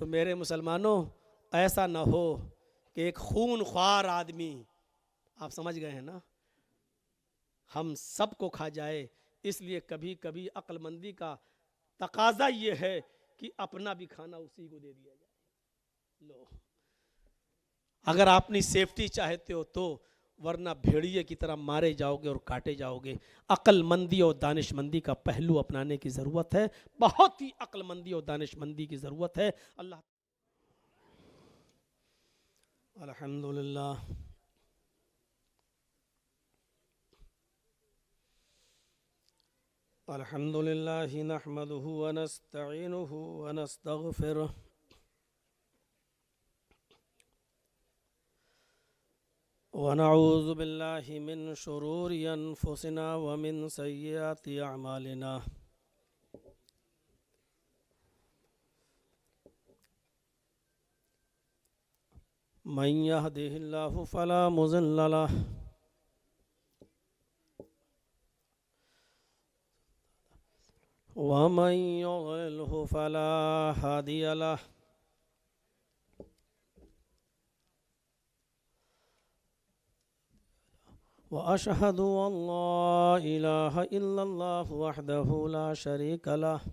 तो मेरे मुसलमानों, ऐसा ना हो कि एक खूनख्वार आदमी, आप समझ गए हैं ना, हम सबको खा जाए। इसलिए कभी कभी अक्लमंदी का तकाजा ये है कि अपना भी खाना उसी को दे दिया जाए। लो, अगर आप अपनी सेफ्टी चाहते हो तो, वरना भेड़िए की तरह मारे जाओगे और काटे जाओगे। अक्लमंदी और दानिशमंदी का पहलू अपनाने की ज़रूरत है, बहुत ही अक्लमंदी और दानिशमंदी की ज़रूरत है। अल्लाह अल्हम्दुलिल्लाह अल्हम्दुलिल्लाहि नहमदुहु व नस्तईनुहु व नस्तगफिरुह व नऊज़ु बिल्लाहि मिन शुरूरि अनफुसिना व मिन सय्यिआति अअमालिना। मन यहदिहिल्लाहु फला मुज़िल्ल लहु व मन युज़लिल्हु फला हादिय लहु। व अशहदु अल्ला इलाहा इल्लल्लाहु वहदहु ला शरीक लहु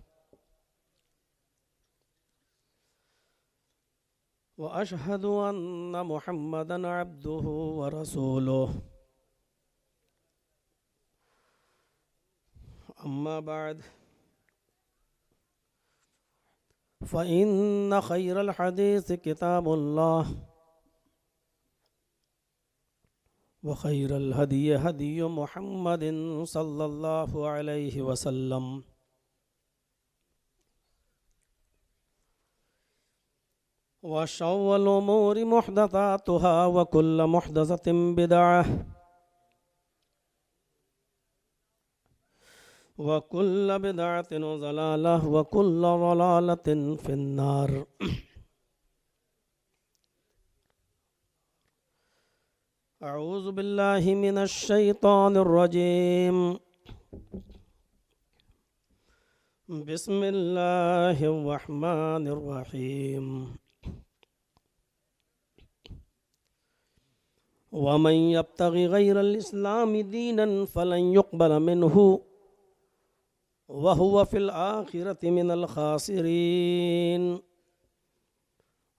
व अशहदु अन्न मुहम्मदन अब्दुहु व रसूलुहु। अम्मा बाद फ़इन्न खैरल हदीस किताबुल्लाह व खैरल हदी हदी मुहम्मदिन सल्लल्लाहु अलैहि वसल्लम व शर्रिल उमूरि मुहदसातुहा व कुल्लु मुहदसतिन बिदअह व कुल्लु बिदअतिन ज़लालह व कुल्लु ज़लालतिन फिन्नार। अऊज़ु बिल्लाहि मिनश शैतानिर रजीम। बिस्मिल्लाहिर रहमानिर रहीम। वमन यब्तगि गैरल इस्लामि दीनन फलन युक़बल मिन्हु व हुवा फिल आखिरति मिनल खासिरीन।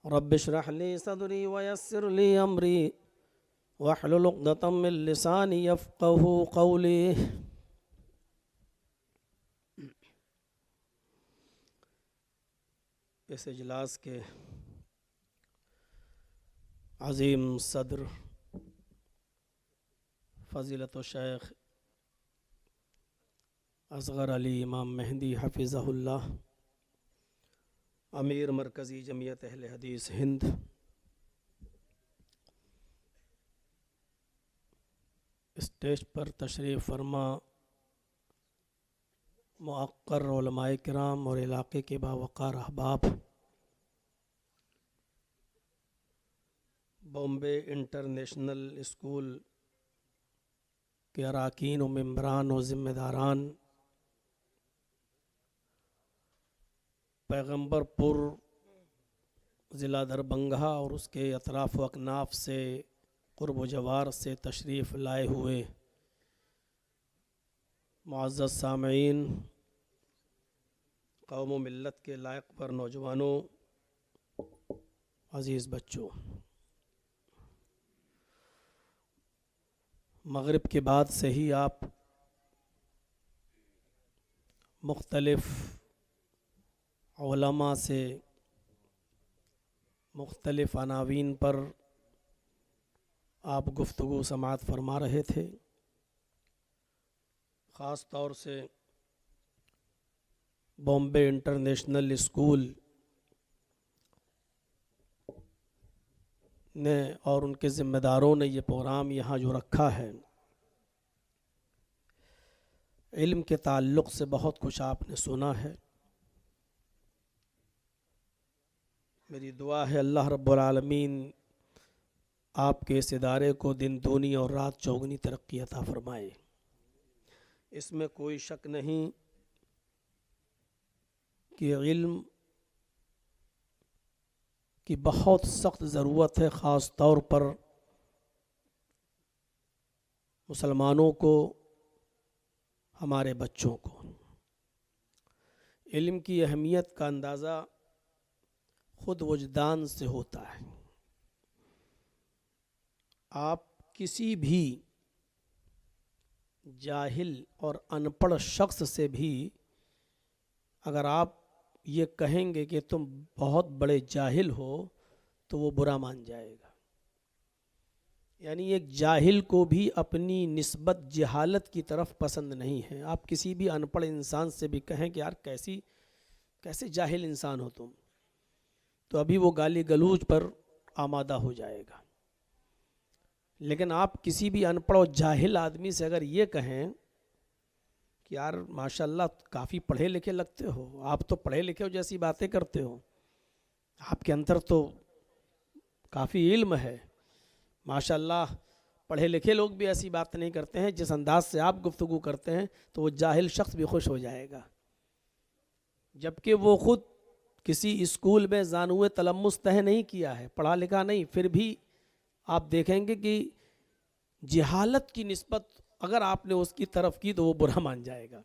रब्बि इश्रह ली सदरी व यस्सिर ली अमरी वहलुल उक़दतम मिन लिसानी यफ़क़हू क़ौली। इस इजलास के अज़ीम सदर फ़ज़ीलत शेख असग़र अली इमाम मेहंदी हफ़िज़हुल्लाह, अमीर मरकज़ी जमियत अहले हदीस हिंद, स्टेज पर तशरीफ़ फरमा मुअक्कर उलमाए किराम और इलाक़े के बावक़ार अहबाब, बॉम्बे इंटरनेशनल स्कूल के अरकान व मेंबरान और ज़िम्मेदारान, पैगम्बरपुर ज़िला दरभंगा और उसके अतराफ़ व अकनाफ़ से क़ुर्ब व जवार से तशरीफ़ लाए हुए मुअज़्ज़ज़ सामईन, कौम व मिल्लत के लायक पर नौजवानों, अज़ीज़ बच्चों, मग़रिब के बाद से ही आप मुख्तलिफ़ उलमा से मुख्तलिफ़ अनावीन पर आप गुफ्तगू समाअत फरमा रहे थे। ख़ास तौर से बॉम्बे इंटरनेशनल स्कूल ने और उनके ज़िम्मेदारों ने ये प्रोग्राम यहाँ जो रखा है, इल्म के ताल्लुक़ से बहुत कुछ आपने सुना है। मेरी दुआ है अल्लाह रब्बुल आलमीन आपके इस इदारे को दिन दूनी और रात चौगुनी तरक्की अता फ़रमाए। इसमें कोई शक नहीं कि इल्म की बहुत सख्त ज़रूरत है, ख़ास तौर पर मुसलमानों को, हमारे बच्चों को। इल्म की अहमियत का अंदाज़ा खुद वजदान से होता है। आप किसी भी जाहिल और अनपढ़ शख्स से भी अगर आप ये कहेंगे कि तुम बहुत बड़े जाहिल हो तो वो बुरा मान जाएगा। यानी एक जाहिल को भी अपनी निस्बत जहालत की तरफ पसंद नहीं है। आप किसी भी अनपढ़ इंसान से भी कहें कि यार कैसे जाहिल इंसान हो तुम, तो अभी वो गाली गलौज पर आमादा हो जाएगा। लेकिन आप किसी भी अनपढ़ और जाहिल आदमी से अगर ये कहें कि यार माशाल्लाह काफ़ी पढ़े लिखे लगते हो, आप तो पढ़े लिखे हो जैसी बातें करते हो, आपके अंदर तो काफ़ी इल्म है, माशाल्लाह पढ़े लिखे लोग भी ऐसी बात नहीं करते हैं, जिस अंदाज से आप गुफ्तगू करते हैं, तो वो जाहिल शख्स भी खुश हो जाएगा। जबकि वो ख़ुद किसी स्कूल में ज़ानुए तलम्मुस तय नहीं किया है, पढ़ा लिखा नहीं, फिर भी आप देखेंगे कि जहालत की निस्बत अगर आपने उसकी तरफ की तो वो बुरा मान जाएगा।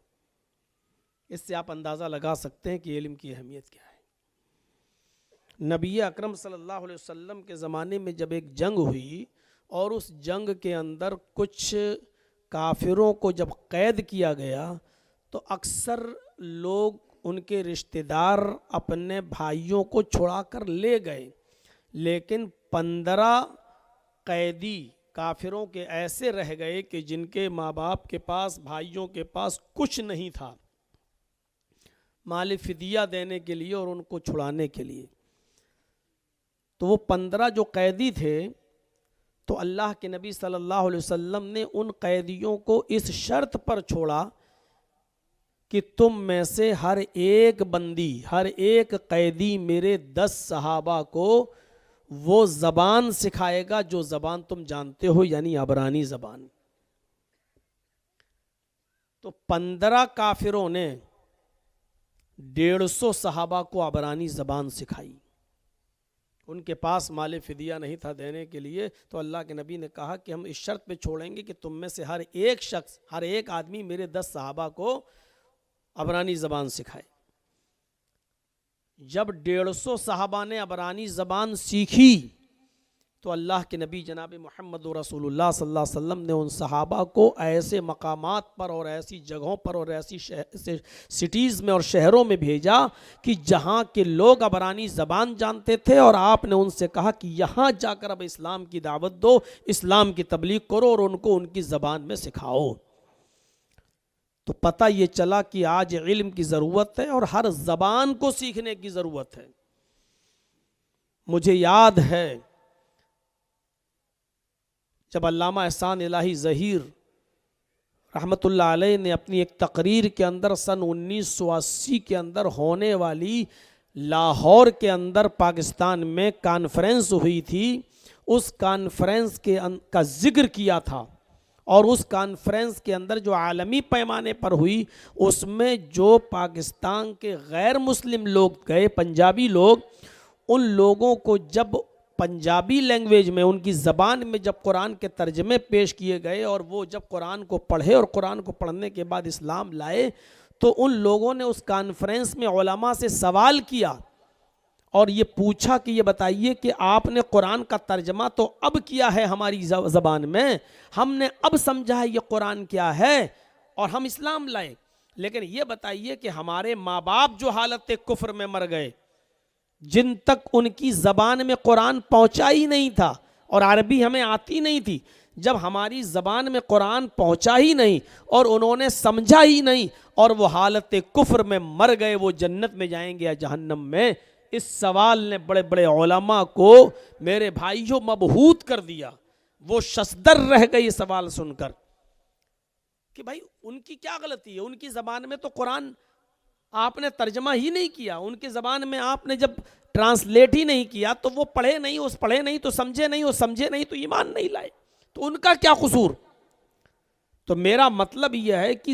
इससे आप अंदाज़ा लगा सकते हैं कि इल्म की अहमियत क्या है। नबी अकरम सल्लल्लाहु अलैहि वसल्लम के ज़माने में जब एक जंग हुई और उस जंग के अंदर कुछ काफिरों को जब कैद किया गया, तो अक्सर लोग, उनके रिश्तेदार अपने भाइयों को छुड़ा कर ले गए, लेकिन 15 कैदी काफिरों के ऐसे रह गए कि जिनके माँ बाप के पास, भाइयों के पास कुछ नहीं था माल फिदिया देने के लिए और उनको छुड़ाने के लिए। तो वो 15 जो कैदी थे, तो अल्लाह के नबी सल्लल्लाहु अलैहि वसल्लम ने उन कैदियों को इस शर्त पर छोड़ा कि तुम में से हर एक बंदी, हर एक कैदी मेरे 10 सहाबा को वो ज़बान सिखाएगा जो ज़बान तुम जानते हो, यानी अबरानी ज़बान। तो 15 काफिरों ने 150 सहाबा को अबरानी ज़बान सिखाई। उनके पास माल फिदिया नहीं था देने के लिए, तो अल्लाह के नबी ने कहा कि हम इस शर्त पे छोड़ेंगे कि तुम में से हर एक शख्स, हर एक आदमी मेरे 10 सहाबा को अबरानी ज़बान सिखाए। जब 150 सहाबा ने अबरानी ज़बान सीखी, तो अल्लाह के नबी जनाब मोहम्मद रसूलुल्लाह सल्लल्लाहु अलैहि वसल्लम ने उन सहाबा को ऐसे मकामात पर और ऐसी जगहों पर और ऐसी सिटीज़ में और शहरों में भेजा कि जहाँ के लोग अबरानी ज़बान जानते थे, और आपने उनसे कहा कि यहाँ जाकर अब इस्लाम की दावत दो, इस्लाम की तबलीग करो और उनको उनकी ज़बान में सिखाओ। तो पता ये चला कि आज इल्म की ज़रूरत है और हर ज़बान को सीखने की ज़रूरत है। मुझे याद है जब अल्लामा एहसान इलाही ज़हीर रहमतुल्लाह अलैह ने अपनी एक तकरीर के अंदर सन 1980 के अंदर होने वाली लाहौर के अंदर पाकिस्तान में कॉन्फ्रेंस हुई थी, उस कॉन्फ्रेंस का जिक्र किया था, और उस कॉन्फ्रेंस के अंदर जो आलमी पैमाने पर हुई, उसमें जो पाकिस्तान के गैर मुस्लिम लोग गए, पंजाबी लोग, उन लोगों को जब पंजाबी लैंग्वेज में, उनकी ज़बान में जब कुरान के तर्जमे पेश किए गए और वो जब कुरान को पढ़े और कुरान को पढ़ने के बाद इस्लाम लाए, तो उन लोगों ने उस कॉन्फ्रेंस में उलमा से सवाल किया और ये पूछा कि ये बताइए कि आपने कुरान का तर्जमा तो अब किया है हमारी ज़बान में, हमने अब समझा है ये कुरान क्या है और हम इस्लाम लाए, लेकिन ये बताइए कि हमारे माँ बाप जो हालत कुफ्र में मर गए, जिन तक उनकी ज़बान में कुरान पहुँचा ही नहीं था और अरबी हमें आती नहीं थी, जब हमारी ज़बान में कुरान पहुँचा ही नहीं और उन्होंने समझा ही नहीं और वो हालत कुफ्र में मर गए, वो जन्नत में जाएंगे या जहन्नम में? इस सवाल ने बड़े बड़े उलमा को, मेरे भाइयों, मबहूत कर दिया। वो शसदर रह गए ये सवाल सुनकर कि भाई उनकी क्या गलती है, उनकी ज़बान में तो कुरान आपने तर्जमा ही नहीं किया, उनकी ज़बान में आपने जब ट्रांसलेट ही नहीं किया, तो वो पढ़े नहीं, उस पढ़े नहीं तो समझे नहीं, उस समझे नहीं तो ईमान नहीं लाए, तो उनका क्या कसूर? तो मेरा मतलब यह है कि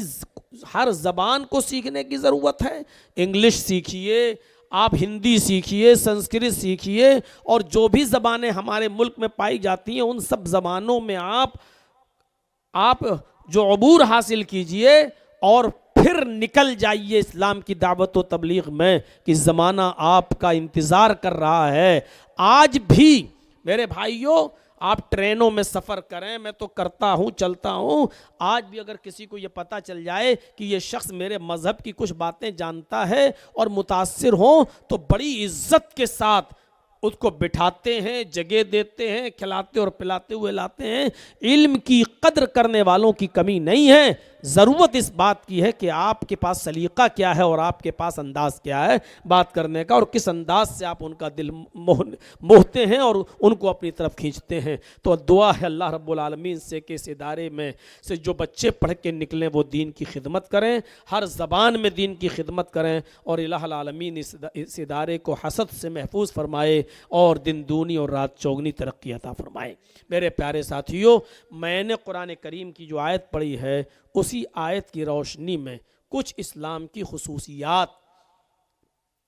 हर ज़बान को सीखने की ज़रूरत है। इंग्लिश सीखिए, आप हिंदी सीखिए, संस्कृत सीखिए, और जो भी ज़बानें हमारे मुल्क में पाई जाती हैं उन सब ज़बानों में आप जो अबूर हासिल कीजिए और फिर निकल जाइए इस्लाम की दावत व तबलीग में, कि ज़माना आपका इंतज़ार कर रहा है। आज भी मेरे भाइयों, आप ट्रेनों में सफ़र करें, मैं तो करता हूँ, चलता हूँ, आज भी अगर किसी को ये पता चल जाए कि ये शख्स मेरे मज़हब की कुछ बातें जानता है और मुतासिर हो, तो बड़ी इज्जत के साथ उसको बिठाते हैं, जगह देते हैं, खिलाते और पिलाते हुए लाते हैं। इल्म की कद्र करने वालों की कमी नहीं है। ज़रूरत इस बात की है कि आपके पास सलीका क्या है और आपके पास अंदाज़ क्या है बात करने का, और किस अंदाज से आप उनका दिल मोहते हैं और उनको अपनी तरफ खींचते हैं। तो दुआ है अल्लाह रब्बुल आलमीन से कि इस इदारे में से जो बच्चे पढ़ के निकलें वो दीन की खिदमत करें, हर ज़बान में दीन की खिदमत करें, और इलाहुल आलमीन इस इदारे को हसद से महफूज फरमाए और दिन दूनी और रात चौगनी तरक्की अता फरमाए। मेरे प्यारे साथियों, मैंने कुरान करीम की जो आयत पढ़ी है उसी आयत की रोशनी में कुछ इस्लाम की खुसूसियात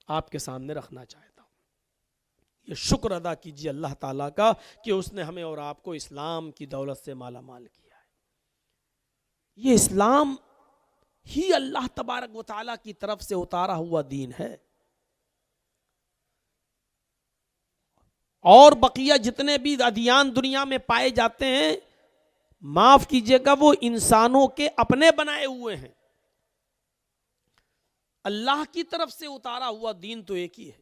आपके सामने रखना चाहता हूँ। ये शुक्र अदा कीजिए अल्लाह ताला का कि उसने हमें और आपको इस्लाम की दौलत से माला माल किया है। ये इस्लाम ही अल्लाह तबारक व तआला की तरफ से उतारा हुआ दीन है, और बकिया जितने भी अदियान दुनिया में पाए जाते हैं, माफ कीजिएगा, वो इंसानों के अपने बनाए हुए हैं। अल्लाह की तरफ से उतारा हुआ दीन तो एक ही है।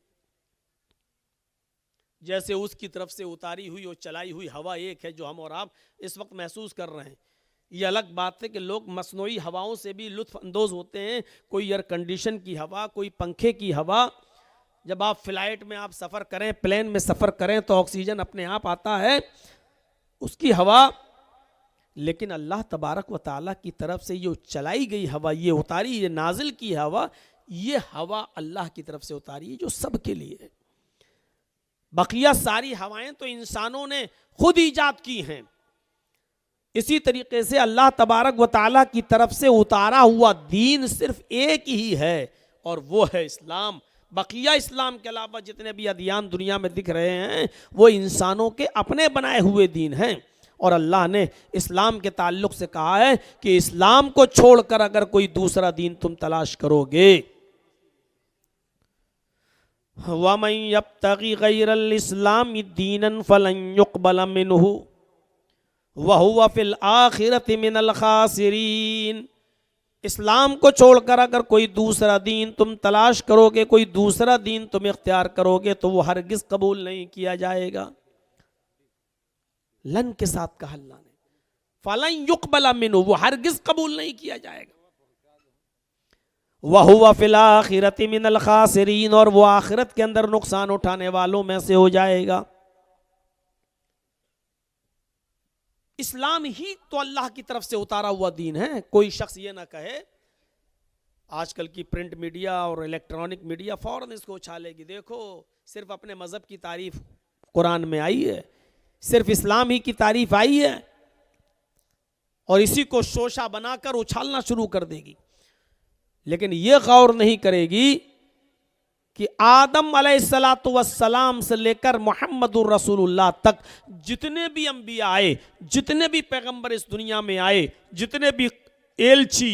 जैसे उसकी तरफ से उतारी हुई और चलाई हुई हवा एक है, जो हम और आप इस वक्त महसूस कर रहे हैं। ये अलग बात है कि लोग मसनूई हवाओं से भी लुत्फ अंदोज होते हैं, कोई एयर कंडीशन की हवा, कोई पंखे की हवा। जब आप फ्लाइट में आप सफ़र करें, प्लेन में सफ़र करें, तो ऑक्सीजन अपने आप आता है, उसकी हवा। लेकिन अल्लाह तबारक व ताला की तरफ से ये चलाई गई हवा, ये उतारी, ये नाजिल की हवा, ये हवा अल्लाह की तरफ से उतारी है, जो सबके लिए है। बकिया सारी हवाएं तो इंसानों ने खुद ईजाद की हैं। इसी तरीके से अल्लाह तबारक व ताला की तरफ से उतारा हुआ दीन सिर्फ एक ही है, और वो है इस्लाम। बकिया इस्लाम के अलावा जितने भी अदियान दुनिया में दिख रहे हैं वो इंसानों के अपने बनाए हुए दीन हैं। और अल्लाह ने इस्लाम के ताल्लुक से कहा है कि इस्लाम को छोड़कर अगर कोई दूसरा दीन तुम तलाश करोगे, वमन यब्तगी गैरल इस्लामी दीनन फलन युक़बल मिन्हु वहुव फिल आखिरति मिनल खासिरीन। इस्लाम को छोड़कर अगर कोई दूसरा दीन तुम तलाश करोगे, कोई दूसरा दीन तुम इख्तियार करोगे, तो वो हरगिज कबूल नहीं किया जाएगा। लन के साथ कहा अल्लाह ने, फलन युक़बल मिन्हु, वो हरगिज कबूल नहीं किया जाएगा। वहुव फिल आखिरति मिनल खासिरीन, और वो आखिरत के अंदर नुकसान उठाने वालों में से हो जाएगा। इस्लाम ही तो अल्लाह की तरफ से उतारा हुआ दीन है। कोई शख्स ये ना कहे, आजकल की प्रिंट मीडिया और इलेक्ट्रॉनिक मीडिया फौरन इसको उछालेगी, देखो सिर्फ अपने मजहब की तारीफ कुरान में आई है, सिर्फ इस्लाम ही की तारीफ आई है, और इसी को शोशा बनाकर उछालना शुरू कर देगी। लेकिन यह गौर नहीं करेगी कि आदम अलैहिस्सलातु वस्सलाम से लेकर मुहम्मदुर रसूलुल्लाह तक जितने भी अंबिया आए, जितने भी पैगंबर इस दुनिया में आए, जितने भी एलची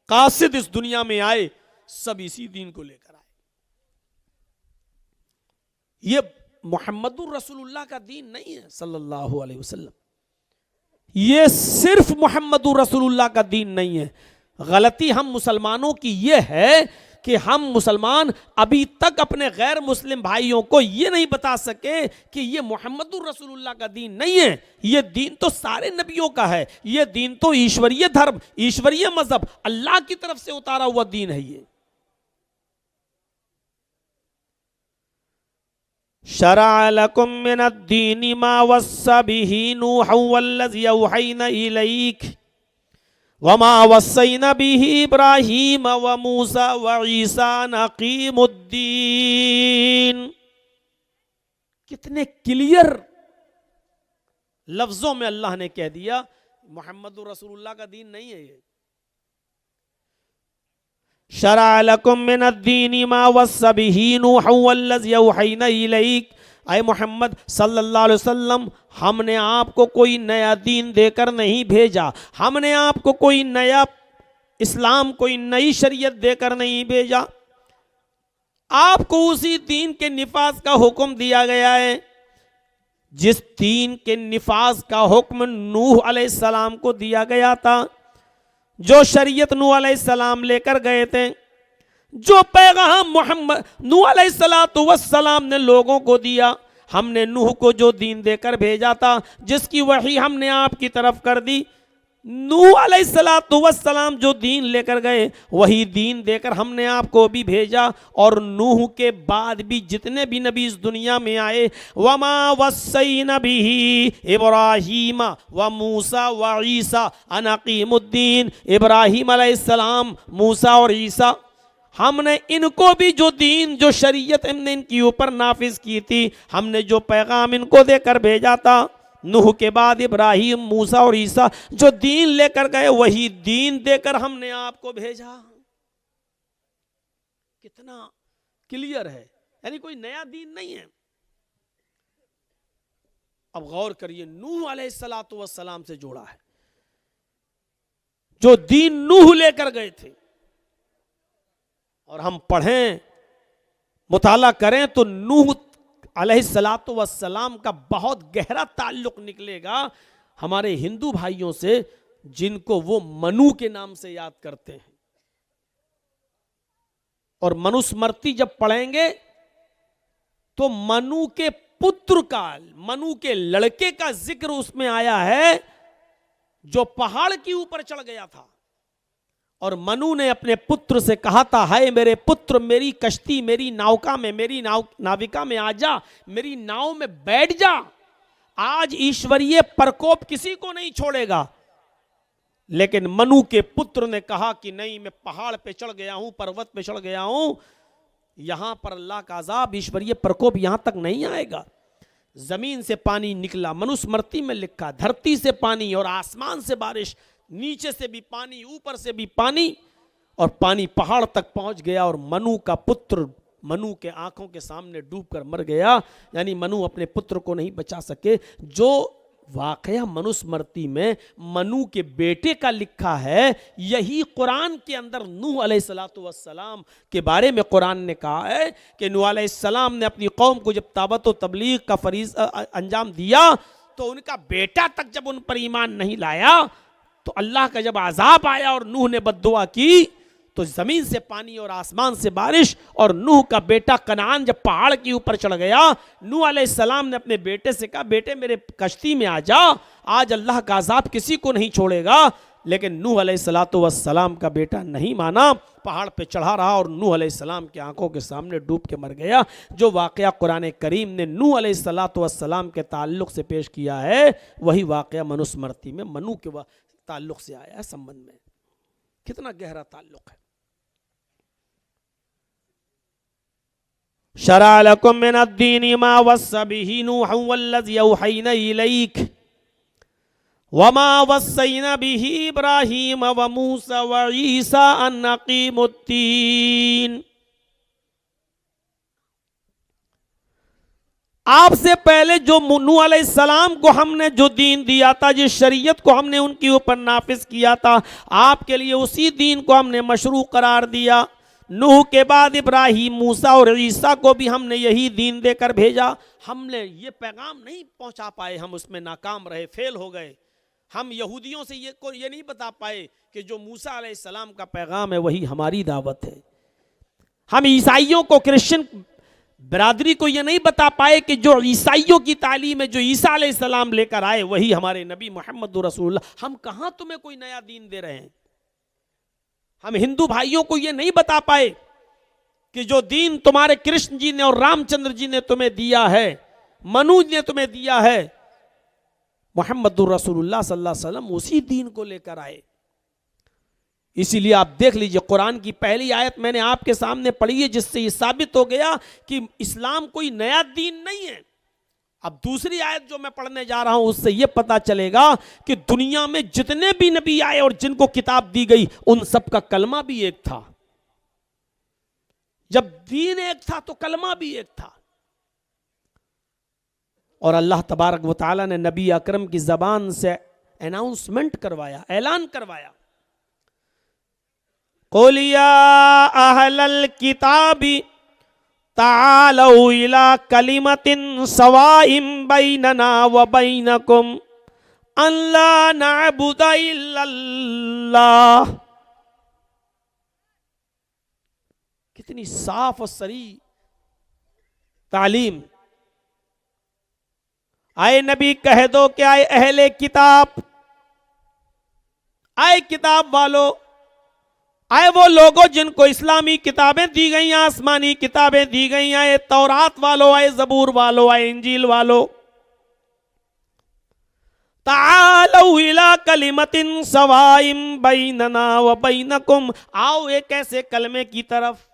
कासिद इस दुनिया में आए, सब इसी दीन को लेकर आए। ये मुहम्मदुर रसूलुल्लाह का दीन नहीं है सल्लल्लाहु अलैहि वसल्लम, ये सिर्फ मुहम्मदुर रसूलुल्लाह का दीन नहीं है। गलती हम मुसलमानों की यह है कि हम मुसलमान अभी तक अपने गैर मुस्लिम भाइयों को ये नहीं बता सके कि ये मुहम्मदुर रसूलुल्लाह का दीन नहीं है, ये दीन तो सारे नबियों का है, ये दीन तो ईश्वरीय धर्म, ईश्वरीय मजहब, अल्लाह की तरफ से उतारा हुआ दीन है। ये शरअ लकुम मिनद्दीनि मा वस्सा बिही नूहन वल्लज़ी औहैना इलैक वमा वस्सैना बिही इब्राहीम व मूसा व ईसा अन अकीमुद्दीन। कितने क्लियर लफ्जों में अल्लाह ने कह दिया मुहम्मदुर रसूलुल्लाह का दीन नहीं है ये। शरअ लकुम मिनद्दीनि मा वस्सा बिही नूहन वल्लज़ी औहैना इलैक, ऐ मोहम्मद सल्लल्लाहु अलैहि वसल्लम, हमने आपको कोई नया दीन देकर नहीं भेजा, हमने आपको कोई नया इस्लाम, कोई नई शरीयत देकर नहीं भेजा, आपको उसी दीन के निफाज का हुक्म दिया गया है जिस दीन के निफाज का हुक्म नूह अलैहिस्सलाम को दिया गया था, जो शरीयत नूह अलैहिस्सलाम लेकर गए थे, जो पैगाम मोहम्मद नूह अलैहिस्सलाम ने लोगों को दिया। हमने नूह को जो दीन देकर भेजा था, जिसकी वही हमने आपकी तरफ कर दी, नूह अलैहिस्सलाम जो दीन लेकर गए वही दीन देकर हमने आपको भी भेजा। और नूह के बाद भी जितने भी नबी इस दुनिया में आए, वमा वस्सैना बिही इब्राहीम व मूसा व ईसा अन अकीमुद्दीन, इब्राहीम अलैहिस्सलाम, मूसा और ईसा, हमने इनको भी जो दीन, जो शरीयत हमने इनके ऊपर नाफिज की थी, हमने जो पैगाम इनको देकर भेजा था, नूह के बाद इब्राहिम, मूसा और ईसा जो दीन लेकर गए वही दीन देकर हमने आपको भेजा। कितना क्लियर है, यानी कोई नया दीन नहीं है। अब गौर करिए, नूह अलैहिस्सलातु वस्सलाम से जोड़ा है, जो दीन नूह लेकर गए थे। और हम पढ़ें, मुताला करें तो नूह अलैहिस्सलातु वस्सलाम का बहुत गहरा ताल्लुक निकलेगा हमारे हिंदू भाइयों से, जिनको वो मनु के नाम से याद करते हैं। और मनुस्मृति जब पढ़ेंगे तो मनु के पुत्र का, मनु के लड़के का जिक्र उसमें आया है, जो पहाड़ के ऊपर चढ़ गया था। और मनु ने अपने पुत्र से कहा था, हाय मेरे पुत्र, मेरी कश्ती, मेरी नौका में, मेरी नाविका में आ जा, मेरी नाव में बैठ जा, आज ईश्वरीय प्रकोप किसी को नहीं छोड़ेगा। लेकिन मनु के पुत्र ने कहा कि नहीं, मैं पहाड़ पे चढ़ गया हूं, पर्वत पे चढ़ गया हूं, यहां पर अल्लाह का अजाब, ईश्वरीय प्रकोप यहां तक नहीं आएगा। जमीन से पानी निकला, मनुस्मृति में लिखा, धरती से पानी और आसमान से बारिश, नीचे से भी पानी, ऊपर से भी पानी, और पानी पहाड़ तक पहुंच गया। और मनु का पुत्र मनु के आंखों के सामने डूबकर मर गया, यानी मनु अपने पुत्र को नहीं बचा सके। जो वाकया मनुस्मृति में मनु के बेटे का लिखा है, यही कुरान के अंदर नूह अलैहिस्सलातु वस्सलाम के बारे में कुरान ने कहा है कि नूह अलैहिस्सलाम ने अपनी कौम को जब दावत व तबलीग का फरीज अंजाम दिया, तो उनका बेटा तक जब उन पर ईमान नहीं लाया, तो अल्लाह का जब अजाब आया और नूह ने बद्दुआ की, तो जमीन से पानी और आसमान से बारिश, और नूह का बेटा कनान जब पहाड़ के ऊपर चढ़ गया, नूह अलैहिस्सलाम ने अपने बेटे से कहा, बेटे मेरे कश्ती में आ जा, आज अल्लाह का अजाब किसी को नहीं छोड़ेगा। लेकिन नूह अलैहिस्सलातु वस्सलाम का बेटा नहीं माना, पहाड़ पे चढ़ा रहा और नूह अलैहिस्सलाम की आंखों के सामने डूब के मर गया। जो वाकया कुरान करीम ने नूह अलैहिस्सलातु वस्सलाम के ताल्लुक से पेश किया है, वही वाकया मनुस्मृति में मनु के ताल्लुक से आया है, संबंध में। कितना गहरा ताल्लुक है। शरअ लकुम मिनद्दीनि मा वस्सा बिही नूहन वल्लज़ी औहैना इलैक वमा वस्सैना बिही इब्राहीम व मूसा व ईसा अन अकीमुद्दीन। आपसे पहले जो नूह अलैहिस्सलाम को हमने जो दीन दिया था, जिस शरीयत को हमने उनके ऊपर नाफिज किया था, आपके लिए उसी दीन को हमने मशरू करार दिया। नूह के बाद इब्राहीम, मूसा और ईसा को भी हमने यही दीन देकर भेजा। हमने ये पैगाम नहीं पहुंचा पाए, हम उसमें नाकाम रहे, फेल हो गए। हम यहूदियों से ये नहीं बता पाए कि जो मूसा अलैहिस्सलाम का पैगाम है वही हमारी दावत है। हम ईसाइयों को, क्रिश्चियन बरादरी को ये नहीं बता पाए कि जो ईसाइयों की तालीम है, जो ईसा अलैहिस्सलाम लेकर आए, वही हमारे नबी मोहम्मद रसूलुल्लाह। हम कहां तुम्हें कोई नया दीन दे रहे हैं। हम हिंदू भाइयों को ये नहीं बता पाए कि जो दीन तुम्हारे कृष्ण जी ने और रामचंद्र जी ने तुम्हें दिया है, मनु ने तुम्हें दिया है, मोहम्मद रसूलुल्लाह सल्लल्लाहु अलैहि वसल्लम उसी दीन को लेकर आए। इसीलिए आप देख लीजिए, कुरान की पहली आयत मैंने आपके सामने पढ़ी है, जिससे ये साबित हो गया कि इस्लाम कोई नया दीन नहीं है। अब दूसरी आयत जो मैं पढ़ने जा रहा हूं, उससे यह पता चलेगा कि दुनिया में जितने भी नबी आए और जिनको किताब दी गई, उन सब का कलमा भी एक था। जब दीन एक था तो कलमा भी एक था। और अल्लाह तबारक व तआला ने नबी अकरम की जबान से अनाउंसमेंट करवाया, ऐलान करवाया, क़ुल या अहलल किताबी तालऊ इला कलिमतिन सवाइम बैनना व बैनकुम अल्ला नअबुदा इल्लल्लाह। कितनी साफ और सरी तालीम। आए नबी कह दो कि आए अहले किताब, आए किताब वालों, आए वो लोगों जिनको इस्लामी किताबें दी गई, आसमानी किताबें दी गई, आए तौरात वालों, आए जबूर वालों, आए इंजील वालों, तालऊ इला कलिमतिन सवाइम बैनना व बैनकुम, आओ एक ऐसे कलमे की तरफ,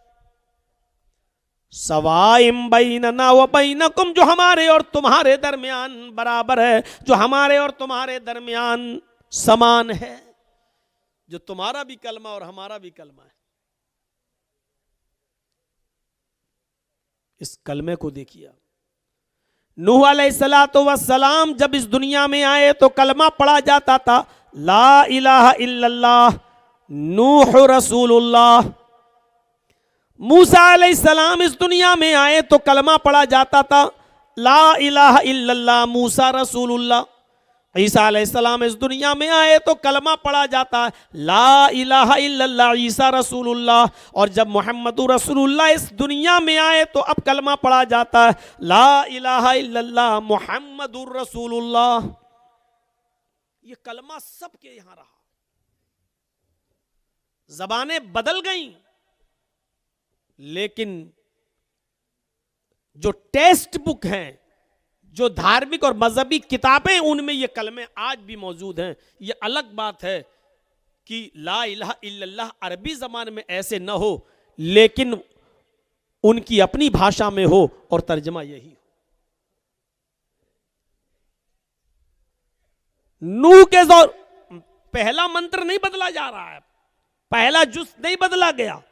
सवाइम बैनना व बैनकुम, जो हमारे और तुम्हारे दरमियान बराबर है, जो हमारे और तुम्हारे दरमियान समान है, जो तुम्हारा भी कलमा और हमारा भी कलमा है। इस कलमे को देखिए। नूह अलैहिस्सलातु वस्सलाम जब इस दुनिया में आए तो कलमा पढ़ा जाता था, ला इलाहा इल्लल्लाह नूह रसूलुल्लाह। मूसा अलैहिस्सलाम इस दुनिया में आए तो कलमा पढ़ा जाता था, ला इलाहा इल्लल्लाह मूसा रसूलुल्लाह। ईसा अलैहिस्सलाम इस दुनिया में आए तो कलमा पढ़ा जाता है, ला इलाहा इल्लल्लाह ईसा रसूलुल्लाह। और जब मोहम्मदुर रसूलुल्लाह इस दुनिया में आए तो अब कलमा पढ़ा जाता है, ला इलाहा इल्लल्लाह मोहम्मदुर रसूलुल्लाह। ये कलमा सबके यहां रहा। जबानें बदल गईं, लेकिन जो टेक्स्ट बुक हैं, जो धार्मिक और मजहबी किताबें, उनमें ये कलमे आज भी मौजूद हैं। ये अलग बात है कि ला इलाहा इल्लल्लाह अरबी जबान में ऐसे न हो, लेकिन उनकी अपनी भाषा में हो और तर्जमा यही हो। नूह के दौर पहला मंत्र नहीं बदला जा रहा है, पहला जुज़ नहीं बदला गया।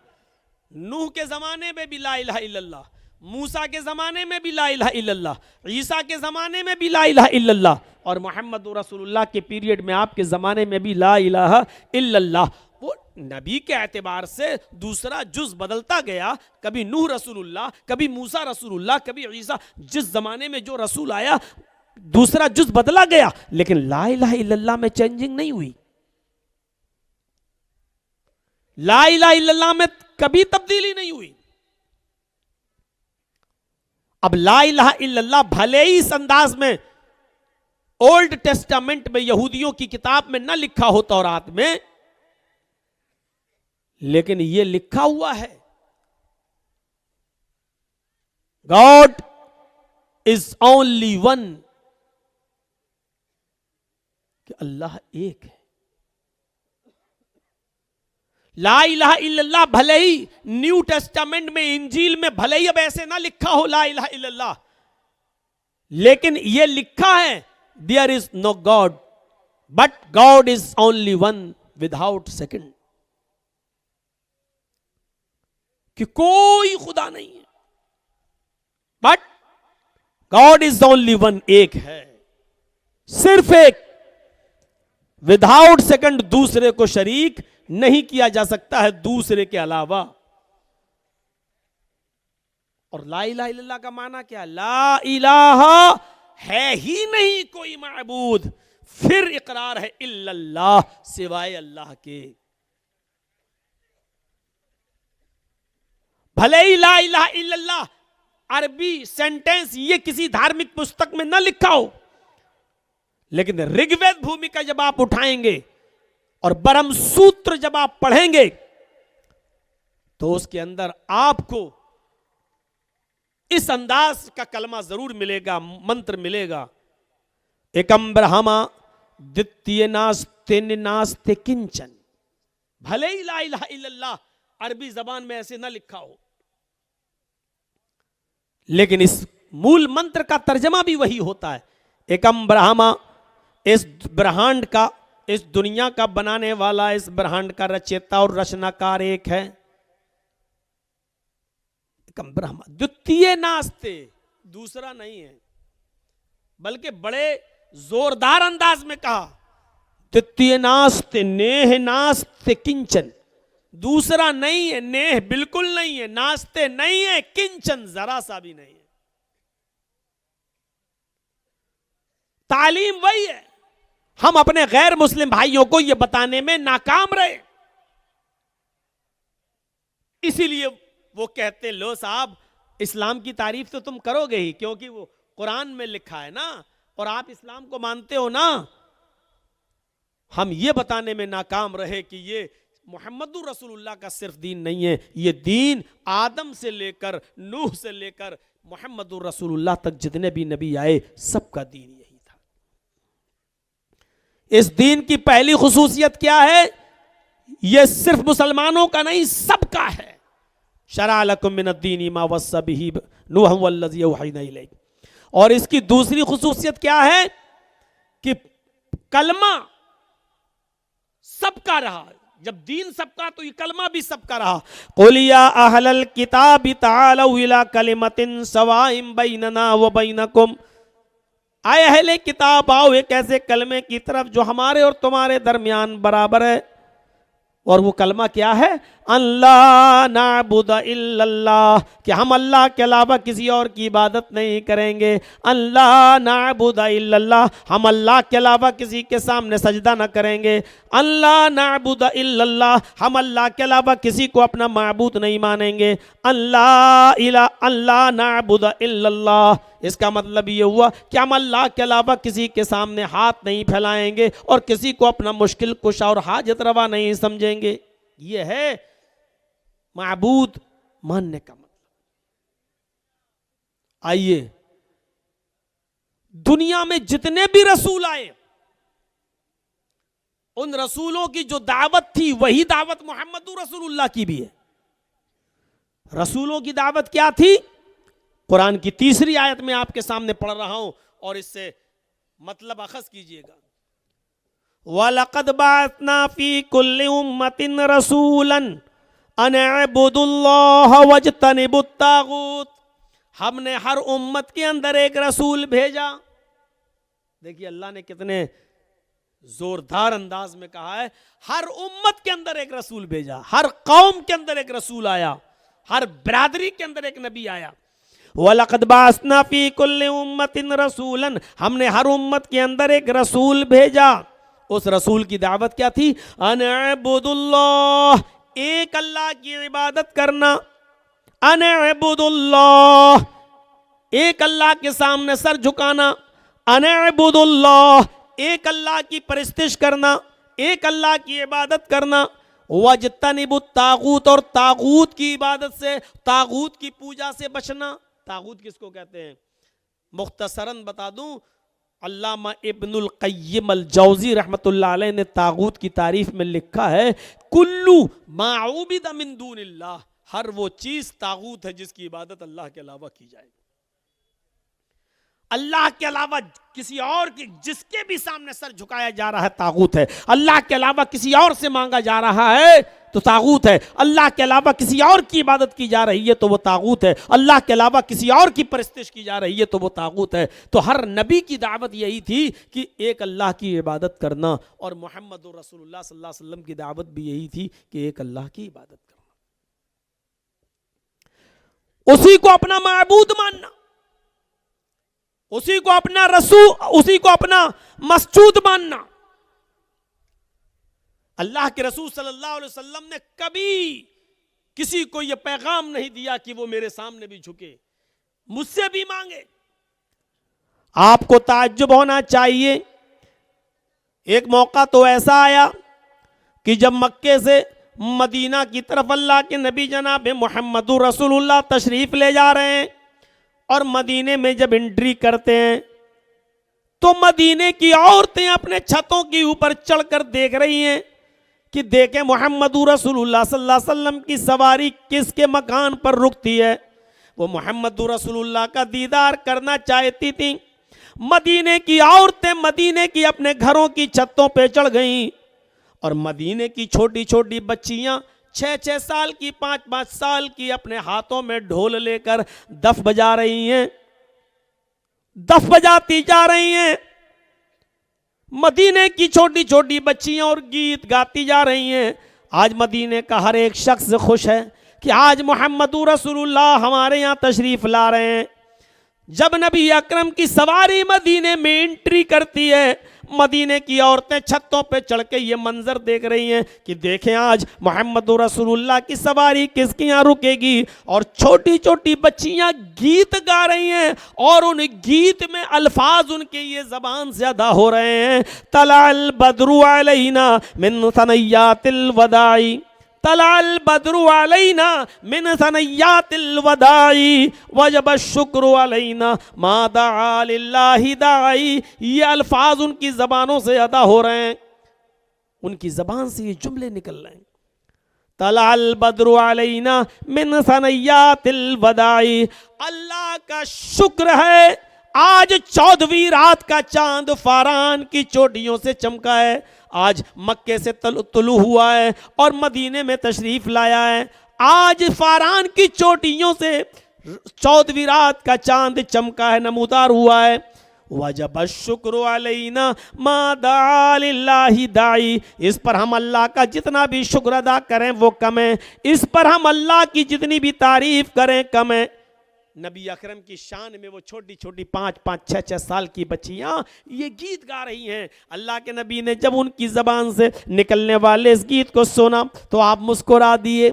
नूह के जमाने में भी ला इलाहा इल्लल्लाह, मूसा के जमाने में भी ला इलाहा इल्लल्लाह, ईसा के जमाने में भी ला इलाहा इल्लल्लाह, और मोहम्मद रसूलुल्लाह के पीरियड में आपके जमाने में भी ला इलाहा इल्लल्लाह। वो नबी के एतबार से दूसरा जुज बदलता गया, कभी नूह रसूलुल्लाह, कभी मूसा रसूलुल्लाह, कभी ईसा, जिस जमाने में जो रसूल आया दूसरा जुज बदला गया, लेकिन ला इलाहा इल्लल्लाह में चेंजिंग नहीं हुई। ला इलाहा इल्लल्लाह में कभी तब्दीली नहीं हुई। अब ला इलाहा इल्लल्लाह भले ही इस अंदाज में ओल्ड टेस्टामेंट में यहूदियों की किताब में ना लिखा हो तौरात में, लेकिन यह लिखा हुआ है, गॉड इज ओनली वन, कि अल्लाह एक है। ला इलाहा इल्लल्लाह भले ही न्यू टेस्टामेंट में, इंजील में भले ही अब ऐसे ना लिखा हो ला इलाहा इल्लल्लाह, लेकिन यह लिखा है there is no God but God is only one without second, कि कोई खुदा नहीं है, but God is only one, एक है, सिर्फ एक, विदाउट सेकंड, दूसरे को शरीक नहीं किया जा सकता है दूसरे के अलावा। और ला इलाहा इल्लल्लाह का माना क्या? ला इलाहा है ही नहीं कोई माबूद, फिर इकरार है इल्लल्लाह, सिवाय अल्लाह के। भले ही ला इलाहा इल्लल्लाह अरबी सेंटेंस ये किसी धार्मिक पुस्तक में न लिखा हो, लेकिन ऋग्वेद भूमिका जब आप उठाएंगे और ब्रह्म सूत्र जब आप पढ़ेंगे तो उसके अंदर आपको इस अंदाज का कलमा जरूर मिलेगा, मंत्र मिलेगा। एकम ब्रह्मा द्वितीय नास्ते नास्ते किंचन। भले ही ला इलाहा इल्लल्लाह अरबी जबान में ऐसे ना लिखा हो, लेकिन इस मूल मंत्र का तर्जमा भी वही होता है। एकम ब्रह्मा, इस ब्रह्मांड का, इस दुनिया का बनाने वाला, इस ब्रह्मांड का रचयिता और रचनाकार एक है। एकम ब्रह्म, द्वितीय नास्ते, दूसरा नहीं है, बल्कि बड़े जोरदार अंदाज में कहा, द्वितीय नास्ते नेह नास्ते किंचन, दूसरा नहीं है, नेह बिल्कुल नहीं है, नास्ते नहीं है, किंचन जरा सा भी नहीं है। तालीम वही है। हम अपने गैर मुस्लिम भाइयों को यह बताने में नाकाम रहे, इसीलिए वो कहते लो साहब इस्लाम की तारीफ तो तुम करोगे ही, क्योंकि वो कुरान में लिखा है ना, और आप इस्लाम को मानते हो ना। हम ये बताने में नाकाम रहे कि ये मोहम्मदुर रसूलुल्लाह का सिर्फ दीन नहीं है, ये दीन आदम से लेकर नूह से लेकर मोहम्मदुर रसूलुल्लाह तक जितने भी नबी आए सबका दीन यही था। इस दीन की पहली खुसूसियत क्या है? ये सिर्फ मुसलमानों का नहीं, सबका है। शरअ लकुम मिनद्दीनि मा वस्सा बिही नूह वल्लज़ी औहयना इलैक। और इसकी दूसरी खुसूसियत क्या है कि कलमा सबका रहा। जब दीन सबका तो ये कलमा भी सबका रहा। कुल या अहलल किताबि तालौ इला कलिमतिन सवाइम बैनना व बैनकुम, आए अहले किताब आओ एक ऐसे कलमे की तरफ जो हमारे और तुम्हारे दरमियान बराबर है। और वो कलमा क्या है? अल्लाह नाबुद इल्लल्लाह, कि हम अल्लाह के अलावा किसी और की इबादत नहीं करेंगे। अल्लाह नाबुद इल्लल्लाह, हम अल्लाह के अलावा किसी के सामने सजदा न करेंगे। अल्लाह नाबुद इल्लल्लाह, हम अल्लाह के अलावा किसी को अपना माबूद नहीं मानेंगे। अल्लाह नाबुद इल्लल्लाह, इसका मतलब ये हुआ कि हम अल्लाह के अलावा किसी के सामने हाथ नहीं फैलाएंगे और किसी को अपना मुश्किल कुशा और हाजत रवा नहीं समझेंगे। ये है माबूद मानने का मतलब। आइए, दुनिया में जितने भी रसूल आए, उन रसूलों की जो दावत थी वही दावत मोहम्मदुर रसूलुल्लाह की भी है। रसूलों की दावत क्या थी? कुरान की तीसरी आयत में आपके सामने पढ़ रहा हूं और इससे मतलब अखज़ कीजिएगा। वलक़द बअसना फी कुल्लि उम्मतिन रसूलन अन अअबुदुल्लाह वज्तनिबुत तागूत, हमने हर उम्मत के अंदर एक रसूल भेजा। देखिए अल्लाह ने कितने जोरदार अंदाज में कहा है, हर उम्मत के अंदर एक रसूल भेजा, हर कौम के अंदर एक रसूल आया, हर बिरादरी के अंदर एक नबी आया। वलक़द बअसना फी कुल्लि उम्मतिन रसूलन, हमने हर उम्मत के अंदर एक रसूल भेजा। उस रसूल की दावत क्या थी? अन अअबुदुल्लाह, एक अल्लाह की इबादत करना। अन अअबुदुल्लाह, एक अल्लाह के सामने सर झुकाना। अन अअबुदुल्लाह, एक अल्लाह की परिस्तिश करना, एक अल्लाह की इबादत करना। वज्तनिबुत तागूत, और तागूत की इबादत से, तागूत की पूजा से बचना। तागूत किसको कहते हैं? मुख्तसरन बता दूं, अल्लामा इब्नुल क़य्यिम अल जौज़ी रहमतुल्लाह अलैह ने तागूत की तारीफ में लिखा है, कुल्लु मा उबिद मिन दूनिल्लाह, हर वो चीज तागूत है जिसकी इबादत अल्लाह के अलावा की जाए। अल्लाह के अलावा किसी और की, जिसके भी सामने सर झुकाया जा रहा है तागूत है। अल्लाह के अलावा किसी और से मांगा जा रहा है तो तागूत है। अल्लाह के अलावा किसी और की इबादत की जा रही है तो वो तागूत है। अल्लाह के अलावा किसी और की परिस्तिश की जा रही है तो वो तागूत है। तो हर नबी की दावत यही थी कि एक अल्लाह की इबादत करना, और मोहम्मद रसूलुल्लाह सल्लल्लाहु अलैहि वसल्लम की दावत भी यही थी कि एक अल्लाह की इबादत करना, उसी को अपना माबूद मानना, उसी को अपना रसूल, उसी को अपना मसजूद मानना। अल्लाह के रसूल सल्लल्लाहु अलैहि वसल्लम ने कभी किसी को यह पैगाम नहीं दिया कि वो मेरे सामने भी झुके, मुझसे भी मांगे। आपको ताज्जुब होना चाहिए, एक मौका तो ऐसा आया कि जब मक्के से मदीना की तरफ अल्लाह के नबी जनाब मोहम्मदुर रसूलुल्लाह तशरीफ ले जा रहे हैं, और मदीने में जब एंट्री करते हैं तो मदीने की औरतें अपने छतों के ऊपर चढ़कर देख रही हैं कि देखें मोहम्मदुर रसूलुल्लाह सल्लल्लाहु अलैहि वसल्लम की सवारी किसके मकान पर रुकती है। वो मोहम्मदुर रसूलुल्लाह का दीदार करना चाहती थी। मदीने की औरतें मदीने की अपने घरों की छतों पे चढ़ गईं, और मदीने की छोटी छोटी बच्चियां 6-6 साल की, 5-5 साल की अपने हाथों में ढोल लेकर दफ बजा रही हैं, दफ बजाती जा रही हैं। मदीने की छोटी छोटी बच्चियां और गीत गाती जा रही हैं। आज मदीने का हर एक शख्स खुश है कि आज मोहम्मदुर रसूलुल्लाह हमारे यहाँ तशरीफ ला रहे हैं। जब नबी अकरम की सवारी मदीने में एंट्री करती है, मदीने की औरतें छतों पे चढ़ के ये मंजर देख रही हैं कि देखें आज मोहम्मदुर रसूलुल्लाह की सवारी किसके यहाँ रुकेगी। और छोटी छोटी बच्चियां गीत गा रही हैं और उन गीत में अल्फाज उनके ये जबान से अदा हो रहे हैं। तलाल बद्रु अलैना मिन सनय्यातिल वदाई, तलाल बद्रु अलैना मिन सनय्यातिल वदाई, वजब शुक्र अलैना मा दआ लिल्लाहि दाई। ये अल्फाज उनकी जबानों से अदा हो रहे हैं, उनकी जबान से ये जुमले निकल रहे हैं। तलाल बद्रु अलैना मिन सनय्यातिल वदाई, अल्लाह का शुक्र है आज 14वीं रात का चांद फारान की चोटियों से चमका है। आज मक्के से तुलू हुआ है और मदीने में तशरीफ लाया है। आज फारान की चोटियों से 14वीं रात का चांद चमका है, नमूदार हुआ है। वजब शुक्र अलैना मा दआ लिल्लाहि दाई, इस पर हम अल्लाह का जितना भी शुक्र अदा करें वो कम है, इस पर हम अल्लाह की जितनी भी तारीफ करें कम है। नबी अकरम की शान में वो छोटी छोटी 5-5, 6-6 साल की बच्चियां ये गीत गा रही हैं। अल्लाह के नबी ने जब उनकी ज़बान से निकलने वाले इस गीत को सुना तो आप मुस्कुरा दिए।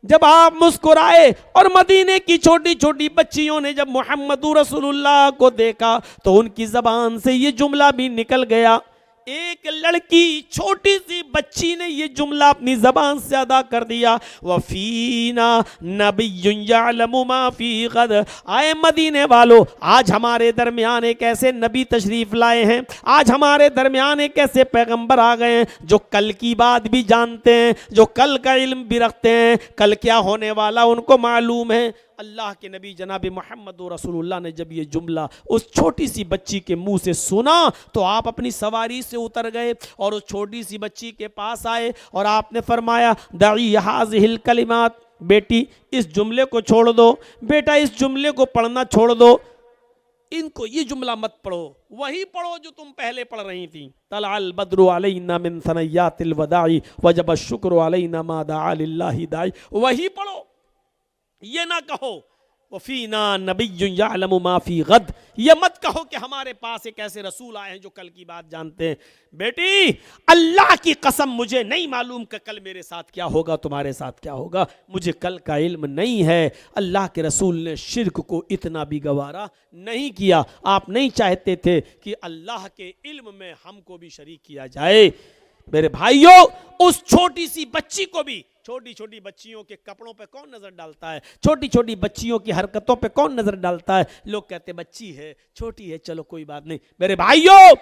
जब आप मुस्कुराए और मदीने की छोटी छोटी बच्चियों ने जब मोहम्मदुर रसूलुल्लाह को देखा तो उनकी ज़बान से ये जुमला भी निकल गया। एक लड़की छोटी सी बच्ची ने ये जुमला अपनी जबान से अदा कर दिया, वफीना नबिय्युन यअलमु मा फी गद। आए मदीने वालों, आज हमारे दरमियान एक ऐसे नबी तशरीफ लाए हैं, आज हमारे दरमियान एक ऐसे पैगंबर आ गए हैं जो कल की बात भी जानते हैं, जो कल का इल्म भी रखते हैं, कल क्या होने वाला उनको मालूम है। अल्लाह के नबी जनाब मोहम्मद रसूलुल्लाह ने जब ये जुमला उस छोटी सी बच्ची के मुंह से सुना तो आप अपनी सवारी से उतर गए और उस छोटी सी बच्ची के पास आए और आपने फरमाया दाई हाज़िहिल कलिमात, बेटी इस जुमले को छोड़ दो, बेटा इस जुमले को पढ़ना छोड़ दो, इनको ये जुमला मत पढ़ो, वही पढ़ो जो तुम पहले पढ़ रही थी। तलाल बद्रु अलैना मिन सनय्यातिल वदाई वजब शुक्र अलैना मा दआ लिल्लाहि दाई, वही पढ़ो, ये ना कहो वफीना नबिय्युन यअलमु मा फी गद, ये मत कहो कि हमारे पास एक ऐसे रसूल आए हैं जो कल की बात जानते हैं। बेटी अल्लाह की कसम मुझे नहीं मालूम कि कल मेरे साथ क्या होगा, तुम्हारे साथ क्या होगा, मुझे कल का इल्म नहीं है। अल्लाह के रसूल ने शिर्क को इतना भी गवारा नहीं किया। आप नहीं चाहते थे कि अल्लाह के इल्म में हमको भी शरीक किया जाए। मेरे भाइयों, उस छोटी सी बच्ची को भी, छोटी छोटी बच्चियों के कपड़ों पे कौन नजर डालता है, छोटी छोटी बच्चियों की हरकतों पे कौन नजर डालता है। लोग कहते बच्ची है, छोटी है, चलो कोई बात नहीं। मेरे भाइयों,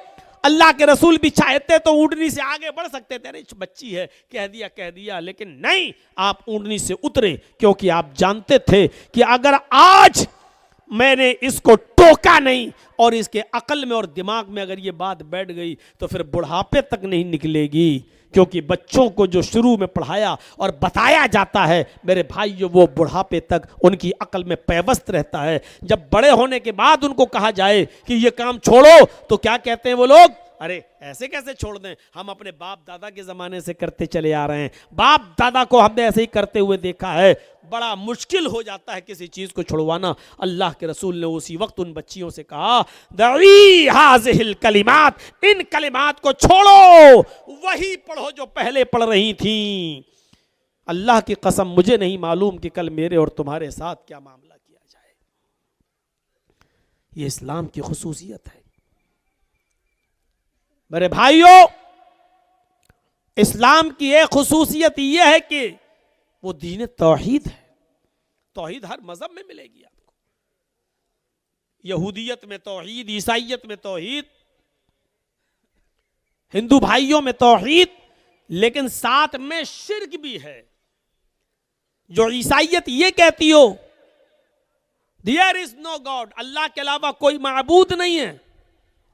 अल्लाह के रसूल भी चाहते तो ऊँटनी से आगे बढ़ सकते थे, अरे बच्ची है कह दिया, लेकिन नहीं, आप ऊँटनी से उतरे क्योंकि आप जानते थे कि अगर आज मैंने इसको टोका नहीं और इसके अकल में और दिमाग में अगर ये बात बैठ गई तो फिर बुढ़ापे तक नहीं निकलेगी। क्योंकि बच्चों को जो शुरू में पढ़ाया और बताया जाता है मेरे भाइयों, वो बुढ़ापे तक उनकी अकल में पैवस्त रहता है। जब बड़े होने के बाद उनको कहा जाए कि ये काम छोड़ो तो क्या कहते हैं वो लोग, अरे ऐसे कैसे छोड़ दें, हम अपने बाप दादा के ज़माने से करते चले आ रहे हैं, बाप दादा को हमने ऐसे ही करते हुए देखा है। बड़ा मुश्किल हो जाता है किसी चीज़ को छुड़वाना। अल्लाह के रसूल ने उसी वक्त उन बच्चियों से कहा दई हाज़िहिल कलिमात, इन कलिमात को छोड़ो, वही पढ़ो जो पहले पढ़ रही थी। अल्लाह की कसम मुझे नहीं मालूम कि कल मेरे और तुम्हारे साथ क्या मामला किया जाए। ये इस्लाम की खुसूसियत है। मेरे भाइयों, इस्लाम की एक खुसूसियत यह है कि वो दीन तौहीद है। तौहीद हर मजहब में मिलेगी आपको, यहूदियत में तौहीद, ईसाइयत में तौहीद, हिंदू भाइयों में तौहीद, लेकिन साथ में शिर्क भी है। जो ईसाइयत ये कहती हो देयर इज नो गॉड, अल्लाह के अलावा कोई माबूद नहीं है,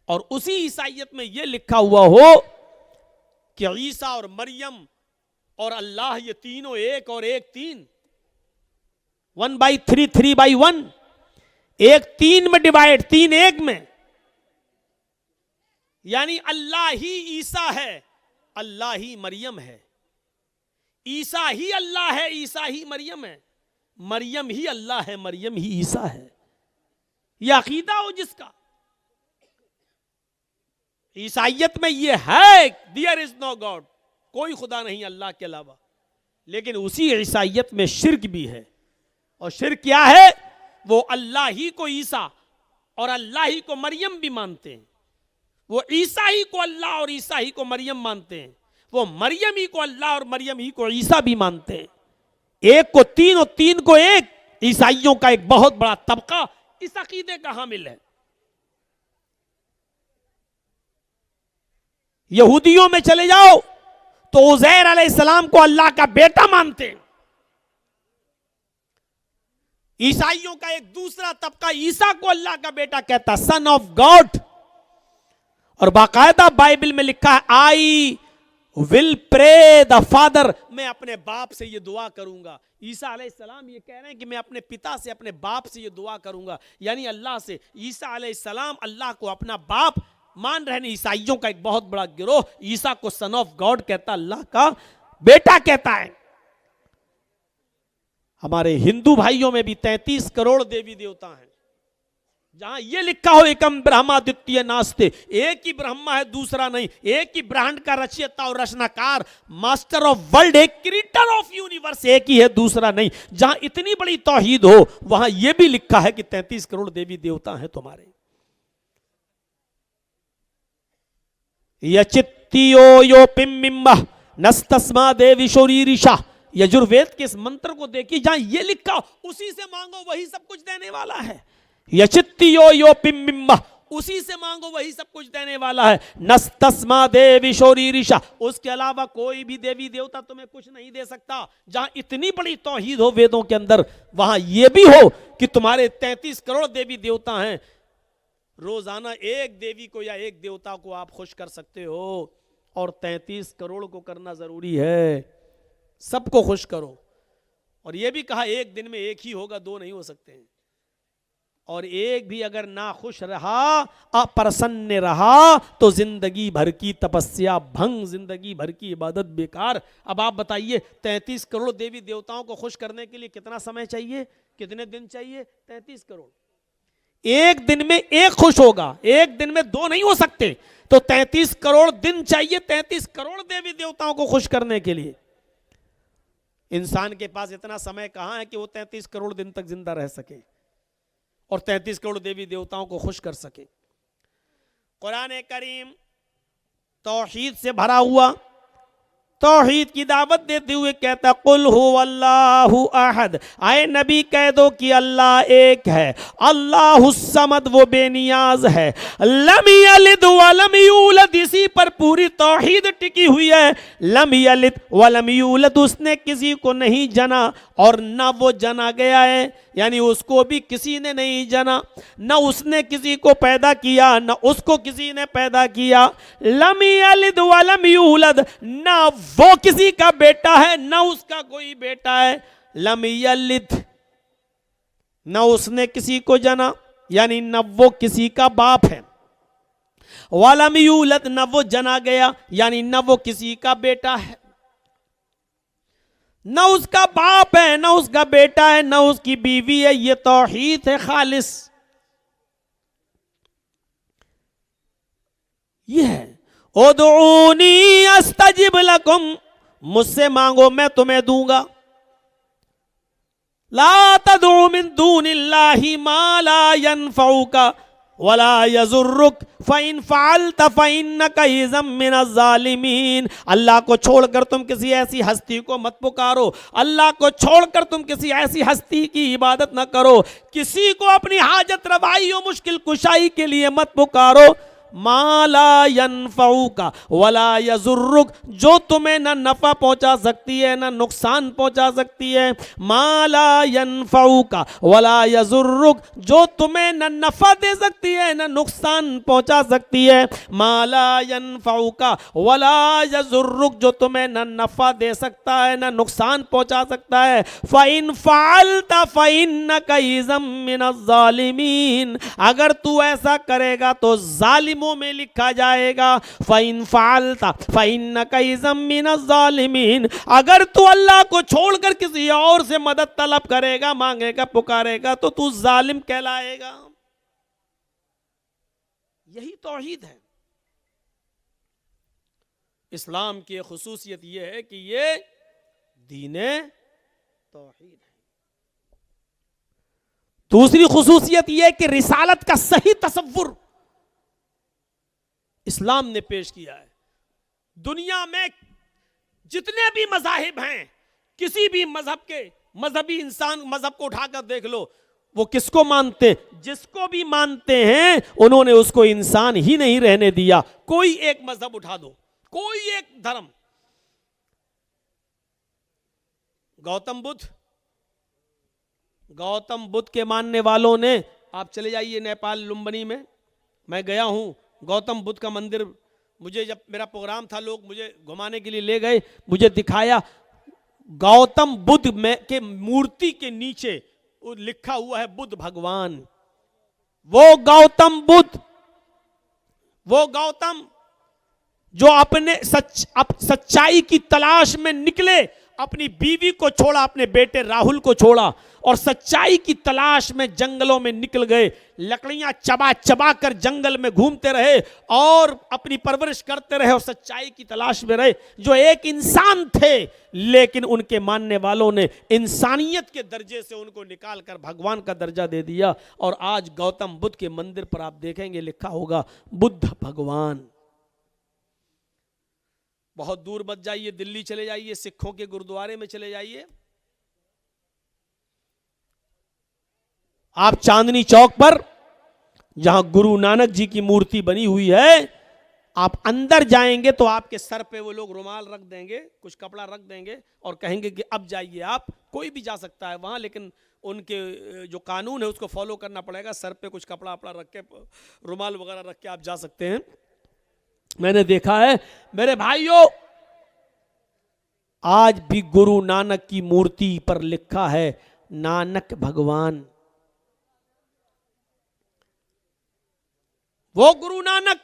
और उसी ईसाइयत में यह लिखा हुआ हो कि ईसा और मरियम और अल्लाह, ये तीनों एक और एक तीन, 1/3, 3/1, एक तीन में डिवाइड, तीन एक में, यानी अल्लाह ही ईसा है, अल्लाह ही मरियम है। ईसा ही अल्लाह है, ईसा ही मरियम है, मरियम ही अल्लाह है, मरियम ही ईसा है। यह अकीदा हो जिसका, ईसाइयत में यह है, देयर इज नो गॉड, कोई खुदा नहीं अल्लाह के अलावा। लेकिन उसी ईसाइयत में शिर्क भी है। और शिर्क क्या है? वो अल्लाह ही को ईसा और अल्लाह ही को मरियम भी मानते हैं। वो ईसा ही को अल्लाह और ईसा ही को मरियम मानते हैं। वो मरियम ही को अल्लाह और मरियम ही को ईसा भी मानते हैं। एक को तीन और तीन को एक, ईसाइयों का एक बहुत बड़ा तबका इस अकीदे का हामिल है। यहूदियों में चले जाओ तो उज़ैर अलैहिस्सलाम को अल्लाह का बेटा मानते हैं। ईसाइयों का एक दूसरा तबका ईसा को अल्लाह का बेटा कहता, सन ऑफ गॉड। और बाकायदा बाइबल में लिखा है, I will pray the father, मैं अपने बाप से ये दुआ करूंगा। ईसा अलैहिस्सलाम ये कह रहे हैं कि मैं अपने पिता से, अपने बाप से ये दुआ करूंगा, यानी अल्लाह से। ईसा अलैहिस्सलाम अल्लाह को अपना बाप मान रहे हैं। ईसाइयों का एक बहुत बड़ा गिरोह ईसा को सन ऑफ गॉड कहता, अल्लाह का बेटा कहता है। हमारे हिंदू भाइयों में भी 33 करोड़ देवी देवता हैं। जहां यह लिखा हो एकम ब्रह्मा द्वितीय नास्ते, एक ही ब्रह्मा है दूसरा नहीं, एक ही ब्रह्मांड का रचयिता और रचनाकार, मास्टर ऑफ वर्ल्ड, एक क्रिएटर ऑफ यूनिवर्स, एक ही है दूसरा नहीं। जहां इतनी बड़ी तौहीद हो, वहां यह भी लिखा है कि 33 करोड़ देवी देवता हैं तुम्हारे। यचित्तियो यो पिम्बिम्बा नस्तस्मा देवी शोरीरिशा, यजुर्वेद के इस मंत्र को देखिए, जहां यह लिखा उसी से मांगो वही सब कुछ देने वाला है। यचित्तियो यो पिम्बिम्बा, उसी से मांगो वही सब कुछ देने वाला है। नस्तस्मा देवी शोरीरिशा, उसके अलावा कोई भी देवी देवता तुम्हें कुछ नहीं दे सकता। जहां इतनी बड़ी तौहीद हो वेदों के अंदर, वहां यह भी हो कि तुम्हारे 33 करोड़ देवी देवता हैं। रोजाना एक देवी को या एक देवता को आप खुश कर सकते हो, और 33 करोड़ को करना जरूरी है। सबको खुश करो। और यह भी कहा एक दिन में एक ही होगा, दो नहीं हो सकते हैं। और एक भी अगर ना खुश रहा, अप्रसन्न रहा, तो जिंदगी भर की तपस्या भंग, जिंदगी भर की इबादत बेकार। अब आप बताइए, 33 करोड़ देवी देवताओं को खुश करने के लिए कितना समय चाहिए, कितने दिन चाहिए? 33 करोड़। एक दिन में एक खुश होगा, एक दिन में दो नहीं हो सकते। तो 33 करोड़ दिन चाहिए 33 करोड़ देवी देवताओं को खुश करने के लिए। इंसान के पास इतना समय कहां है कि वो 33 करोड़ दिन तक जिंदा रह सके और 33 करोड़ देवी देवताओं को खुश कर सके। कुरान करीम तौहीद से भरा हुआ, तौहीद की दावत देते हुए कहता, कुल हुवल्लाहु अहद, आए नबी कह दो कि अल्लाह एक है, अल्लाहुस समद, वो बेनियाज है, लम यलिद वलम यूलद, इसी पर पूरी तौहीद टिकी हुई है। लम यलिद वलम यूलद, उसने किसी को नहीं जना और न वो जना गया है, यानी उसको भी किसी ने नहीं जना, न उसने किसी को पैदा किया, न उसको किसी ने पैदा किया। लम यलिद वलम यूलद, न वो किसी का बेटा है न उसका कोई बेटा है। लम यलिद, न उसने किसी को जना, यानी न वो किसी का बाप है। वलम यूलद, न वो जना गया, यानी न वो किसी का बेटा है, न उसका बाप है, न उसका बेटा है, न उसकी बीवी है। ये तौहीद है खालिस। ये है उदऊनी अस्तजिब लकुम, मुझसे मांगो मैं तुम्हें दूंगा। ला तदऊ मिन दूनिल्लाहि मा ला यनफउका वला यजुर्रुक फ़इन फ़अल्त फ़इन्नका इज़म मिनज़्ज़ालिमीन। अल्लाह को छोड़कर तुम किसी ऐसी हस्ती को मत पुकारो, अल्लाह को छोड़कर तुम किसी ऐसी हस्ती की इबादत न करो, किसी को अपनी हाजत रवाई और मुश्किल कुशाई के लिए मत पुकारो, माला यनफउका वला यजुर्रुक, जो तुम्हें ना नफा पहुंचा सकती है ना नुकसान पहुंचा सकती है। माला यनफउका वला यजुर्रुक, जो तुम्हें ना नफा दे सकती है ना नुकसान पहुंचा सकती है। माला यनफउका वला यजुर्रुक, जो तुम्हें ना नफा दे सकता है ना नुकसान पहुंचा सकता है। फ़इन फ़अलता फ़इन्नका इज़म मिनज़्ज़ालिमीन, अगर तू ऐसा करेगा तो जालिमों में लिखा जाएगा। फ़इन फ़अलता फ़इन्नका इज़म मिनज़्ज़ालिमीन, अगर तू अल्लाह को छोड़कर किसी और से मदद तलब करेगा, मांगेगा, पुकारेगा तो तू जालिम कहलाएगा। यही तौहीद है। इस्लाम की खुसूसियत यह है कि ये दीने तौहीद है। दूसरी खुसूसियत यह कि रिसालत का सही तसव्वुर इस्लाम ने पेश किया है। दुनिया में जितने भी मज़ाहिब हैं, किसी भी मजहब के मजहबी इंसान मजहब को उठाकर देख लो, वो किसको मानते, जिसको भी मानते हैं उन्होंने उसको इंसान ही नहीं रहने दिया। कोई एक मजहब उठा दो, कोई एक धर्म, गौतम बुद्ध के मानने वालों ने, आप चले जाइए नेपाल लुम्बिनी में, मैं गया हूं गौतम बुद्ध का मंदिर, मुझे जब मेरा प्रोग्राम था लोग मुझे घुमाने के लिए ले गए, मुझे दिखाया गौतम बुद्ध में के मूर्ति के नीचे लिखा हुआ है बुद्ध भगवान। वो गौतम जो अपने सच्चाई की तलाश में निकले, अपनी बीवी को छोड़ा, अपने बेटे राहुल को छोड़ा और सच्चाई की तलाश में जंगलों में निकल गए, लकड़ियां चबा चबा कर जंगल में घूमते रहे और अपनी परवरिश करते रहे और सच्चाई की तलाश में रहे। जो एक इंसान थे, लेकिन उनके मानने वालों ने इंसानियत के दर्जे से उनको निकाल कर भगवान का दर्जा दे दिया। और आज गौतम बुद्ध के मंदिर पर आप देखेंगे लिखा होगा बुद्ध भगवान। बहुत दूर मत जाइए, दिल्ली चले जाइए, सिखों के गुरुद्वारे में चले जाइए, आप चांदनी चौक पर जहां गुरु नानक जी की मूर्ति बनी हुई है, आप अंदर जाएंगे तो आपके सर पे वो लोग रुमाल रख देंगे, कुछ कपड़ा रख देंगे और कहेंगे कि अब जाइए आप। कोई भी जा सकता है वहां, लेकिन उनके जो कानून है उसको फॉलो करना पड़ेगा। सर पे कुछ कपड़ा वपड़ा रख के, रुमाल वगैरह रख के आप जा सकते हैं। मैंने देखा है मेरे भाइयों, आज भी गुरु नानक की मूर्ति पर लिखा है नानक भगवान। वो गुरु नानक,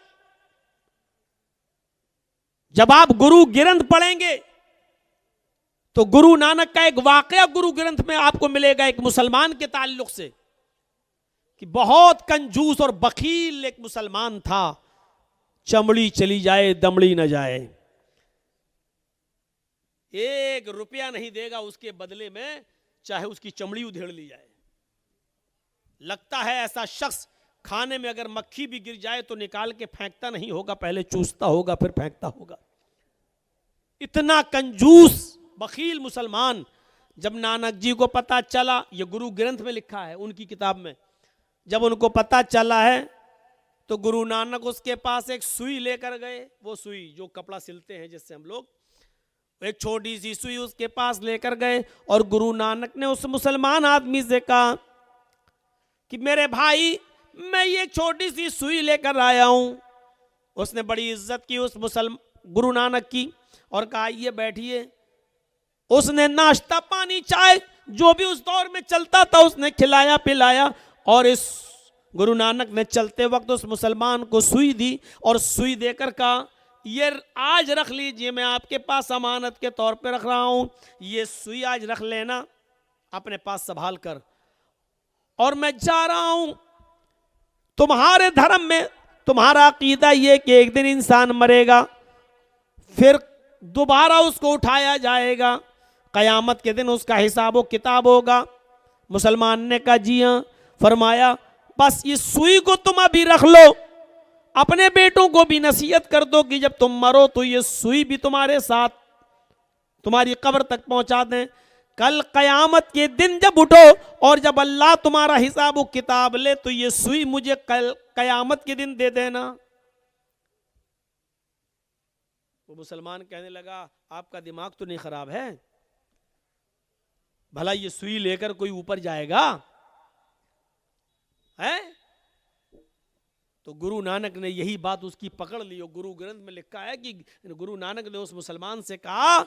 जब आप गुरु ग्रंथ पढ़ेंगे तो गुरु नानक का एक वाकया गुरु ग्रंथ में आपको मिलेगा एक मुसलमान के ताल्लुक से, कि बहुत कंजूस और बखील एक मुसलमान था, चमड़ी चली जाए दमड़ी न जाए, 1 रुपया नहीं देगा उसके बदले में, चाहे उसकी चमड़ी उधेड़ ली जाए। लगता है ऐसा शख्स खाने में अगर मक्खी भी गिर जाए तो निकाल के फेंकता नहीं होगा, पहले चूसता होगा फिर फेंकता होगा। इतना कंजूस बखील मुसलमान। जब नानक जी को पता चला, ये गुरु ग्रंथ में लिखा है उनकी किताब में, जब उनको पता चला है तो गुरु नानक उसके पास एक सुई लेकर गए। वो सुई जो कपड़ा सिलते हैं जिससे हम लोग, एक छोटी सी सुई उसके पास लेकर गए और गुरु नानक ने उस मुसलमान आदमी से कहा कि मेरे भाई, मैं ये छोटी सी सुई लेकर आया हूं। उसने बड़ी इज्जत की उस गुरु नानक की और कहा ये बैठिए। उसने नाश्ता पानी चाय जो भी उस दौर में चलता था उसने खिलाया पिलाया, और इस गुरु नानक ने चलते वक्त उस मुसलमान को सुई दी और सुई देकर कहा ये आज रख लीजिए, मैं आपके पास अमानत के तौर पे रख रहा हूं, ये सुई आज रख लेना अपने पास संभाल कर, और मैं जा रहा हूं। तुम्हारे धर्म में तुम्हारा अकीदा ये कि एक दिन इंसान मरेगा, फिर दोबारा उसको उठाया जाएगा, कयामत के दिन उसका हिसाब व किताब होगा। मुसलमान ने कहा जी हाँ। फरमाया बस इस सुई को तुम अभी रख लो, अपने बेटों को भी नसीहत कर दो कि जब तुम मरो तो ये सुई भी तुम्हारे साथ तुम्हारी कब्र तक पहुंचा दें। कल कयामत के दिन जब उठो और जब अल्लाह तुम्हारा हिसाब व किताब ले तो ये सुई मुझे कल कयामत के दिन दे देना। वो मुसलमान कहने लगा, आपका दिमाग तो नहीं खराब है? भला ये सुई लेकर कोई ऊपर जाएगा है? तो गुरु नानक ने यही बात उसकी पकड़ ली। और गुरु ग्रंथ में लिखा है कि गुरु नानक ने उस मुसलमान से कहा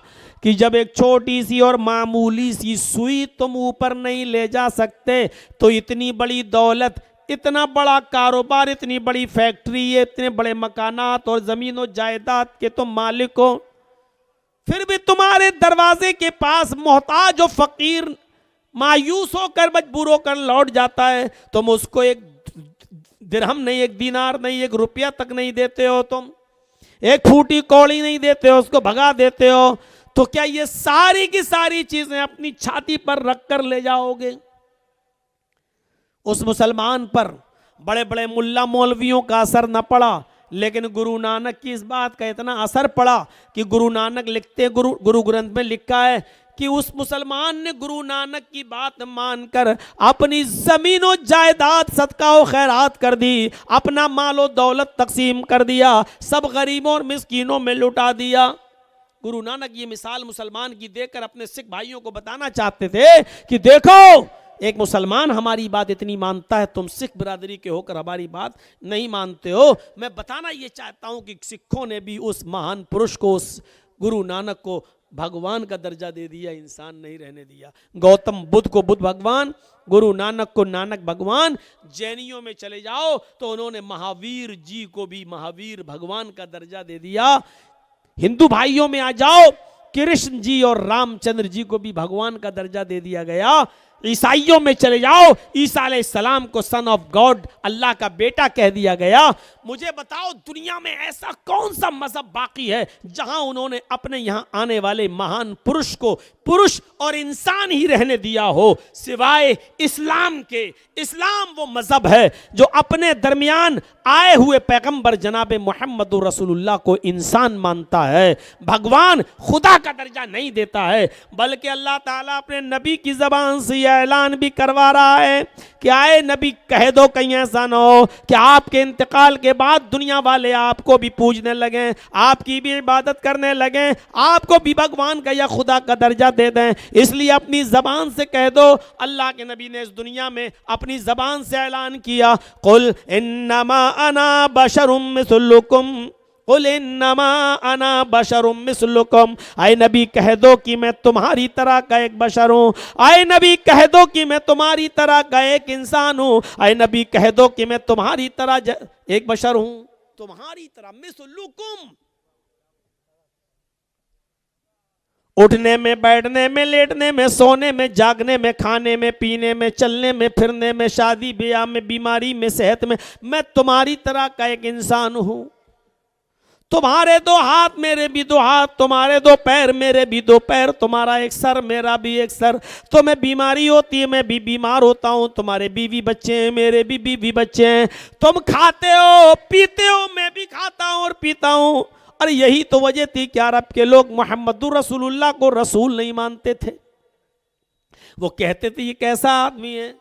कि जब एक छोटी सी और मामूली सी सुई तुम ऊपर नहीं ले जा सकते, तो इतनी बड़ी दौलत, इतना बड़ा कारोबार, इतनी बड़ी फैक्ट्री, इतने बड़े मकानात और जमीन और जायदाद के तुम मालिक हो, फिर भी तुम्हारे दरवाजे के पास मोहताज और फकीर मायूस होकर, मजबूर होकर लौट जाता है, तुम उसको एक दिरहम नहीं, एक दीनार नहीं, एक रुपया तक नहीं देते हो, तुम एक फूटी कौड़ी नहीं देते हो, उसको भगा देते हो, तो क्या ये सारी की सारी चीजें अपनी छाती पर रख कर ले जाओगे? उस मुसलमान पर बड़े बड़े मुल्ला मौलवियों का असर न पड़ा, लेकिन गुरु नानक की इस बात का इतना असर पड़ा कि गुरु नानक लिखते, गुरु ग्रंथ में लिखा है कि उस मुसलमान ने गुरु नानक की बात मानकर अपनी जमीनों जायदाद सदका और खैरात कर दी, अपना मालो दौलत तकसीम कर दिया, सब गरीबों और मिस्कीनों में लुटा दिया। गुरु नानक ये मिसाल मुसलमान की देकर अपने सिख भाइयों को बताना चाहते थे कि देखो, एक मुसलमान हमारी बात इतनी मानता है, तुम सिख बिरादरी के होकर हमारी बात नहीं मानते हो। मैं बताना ये चाहता हूं कि सिखों ने भी उस महान पुरुष को, उस गुरु नानक को भगवान का दर्जा दे दिया, इंसान नहीं रहने दिया। गौतम बुद्ध को बुद्ध भगवान, गुरु नानक को नानक भगवान। जैनियों में चले जाओ तो उन्होंने महावीर जी को भी महावीर भगवान का दर्जा दे दिया। हिंदू भाइयों में आ जाओ, कृष्ण जी और रामचंद्र जी को भी भगवान का दर्जा दे दिया गया। ईसाइयों में चले जाओ, ईसा अलैहिस्सलाम को सन ऑफ गॉड, अल्लाह का बेटा कह दिया गया। मुझे बताओ, दुनिया में ऐसा कौन सा मजहब बाकी है जहां उन्होंने अपने यहां आने वाले महान पुरुष को पुरुष और इंसान ही रहने दिया हो, सिवाय इस्लाम के। इस्लाम वो मजहब है जो अपने दरमियान आए हुए पैगंबर जनाब मोहम्मद रसूलुल्लाह को इंसान मानता है, भगवान खुदा का दर्जा नहीं देता है। बल्कि अल्लाह ताला अपने नबी की जबान से यह ऐलान भी करवा रहा है कि आए नबी, कह दो कहीं ऐसा ना हो कि आपके इंतकाल के बाद दुनिया वाले आपको भी पूजने लगे, आपकी भी इबादत करने लगे, आपको भी भगवान का या खुदा का दर्जा दे दें। इसलिए अपनी जबान से कह दो। अल्लाह के नबी ने इस दुनिया में अपनी जबान से ऐलान किया, कुल इन्नमा अना बशरुम मिसलुकुम, कुल इन्नमा अना बशरुम मिसलुकुम। आए नबी कह दो कि मैं तुम्हारी तरह का एक बशर हूं। आए नबी कह दो कि मैं तुम्हारी तरह का एक इंसान हूं। आए नबी कह दो कि मैं तुम्हारी तरह एक बशर हूं, तुम्हारी तरह मिसलुकुम। उठने में, बैठने में, लेटने में, सोने में, जागने में, खाने में, पीने में, चलने में, फिरने में, शादी ब्याह में, बीमारी में, सेहत में, मैं तुम्हारी तरह का एक इंसान हूं। तुम्हारे दो हाथ, मेरे भी दो हाथ, तुम्हारे दो पैर, मेरे भी दो पैर, तुम्हारा एक सर, मेरा भी एक सर। तुम्हें बीमारी होती है, मैं भी बीमार होता हूं, तुम्हारे बीवी बच्चे हैं, मेरे भी बीवी बच्चे हैं। तुम खाते हो, पीते हो, मैं भी खाता हूं और पीता हूं। और यही तो वजह थी कि अरब के लोग मोहम्मदुर रसूलुल्लाह को रसूल नहीं मानते थे। वो कहते थे ये कैसा आदमी है,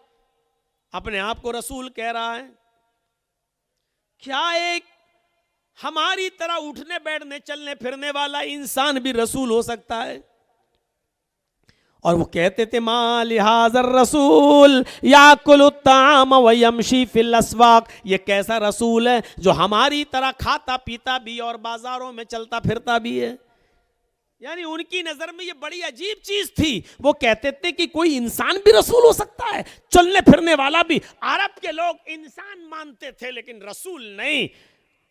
अपने आप को रसूल कह रहा है। क्या एक हमारी तरह उठने बैठने चलने फिरने वाला इंसान भी रसूल हो सकता है? और वो कहते थे मा लिहाज़र रसूल याकुलु ताम व यमशी फिल अस्वाक। ये कैसा रसूल है जो हमारी तरह खाता पीता भी और बाजारों में चलता फिरता भी है। यानी उनकी नजर में ये बड़ी अजीब चीज थी। वो कहते थे कि कोई इंसान भी रसूल हो सकता है, चलने फिरने वाला भी। अरब के लोग इंसान मानते थे लेकिन रसूल नहीं।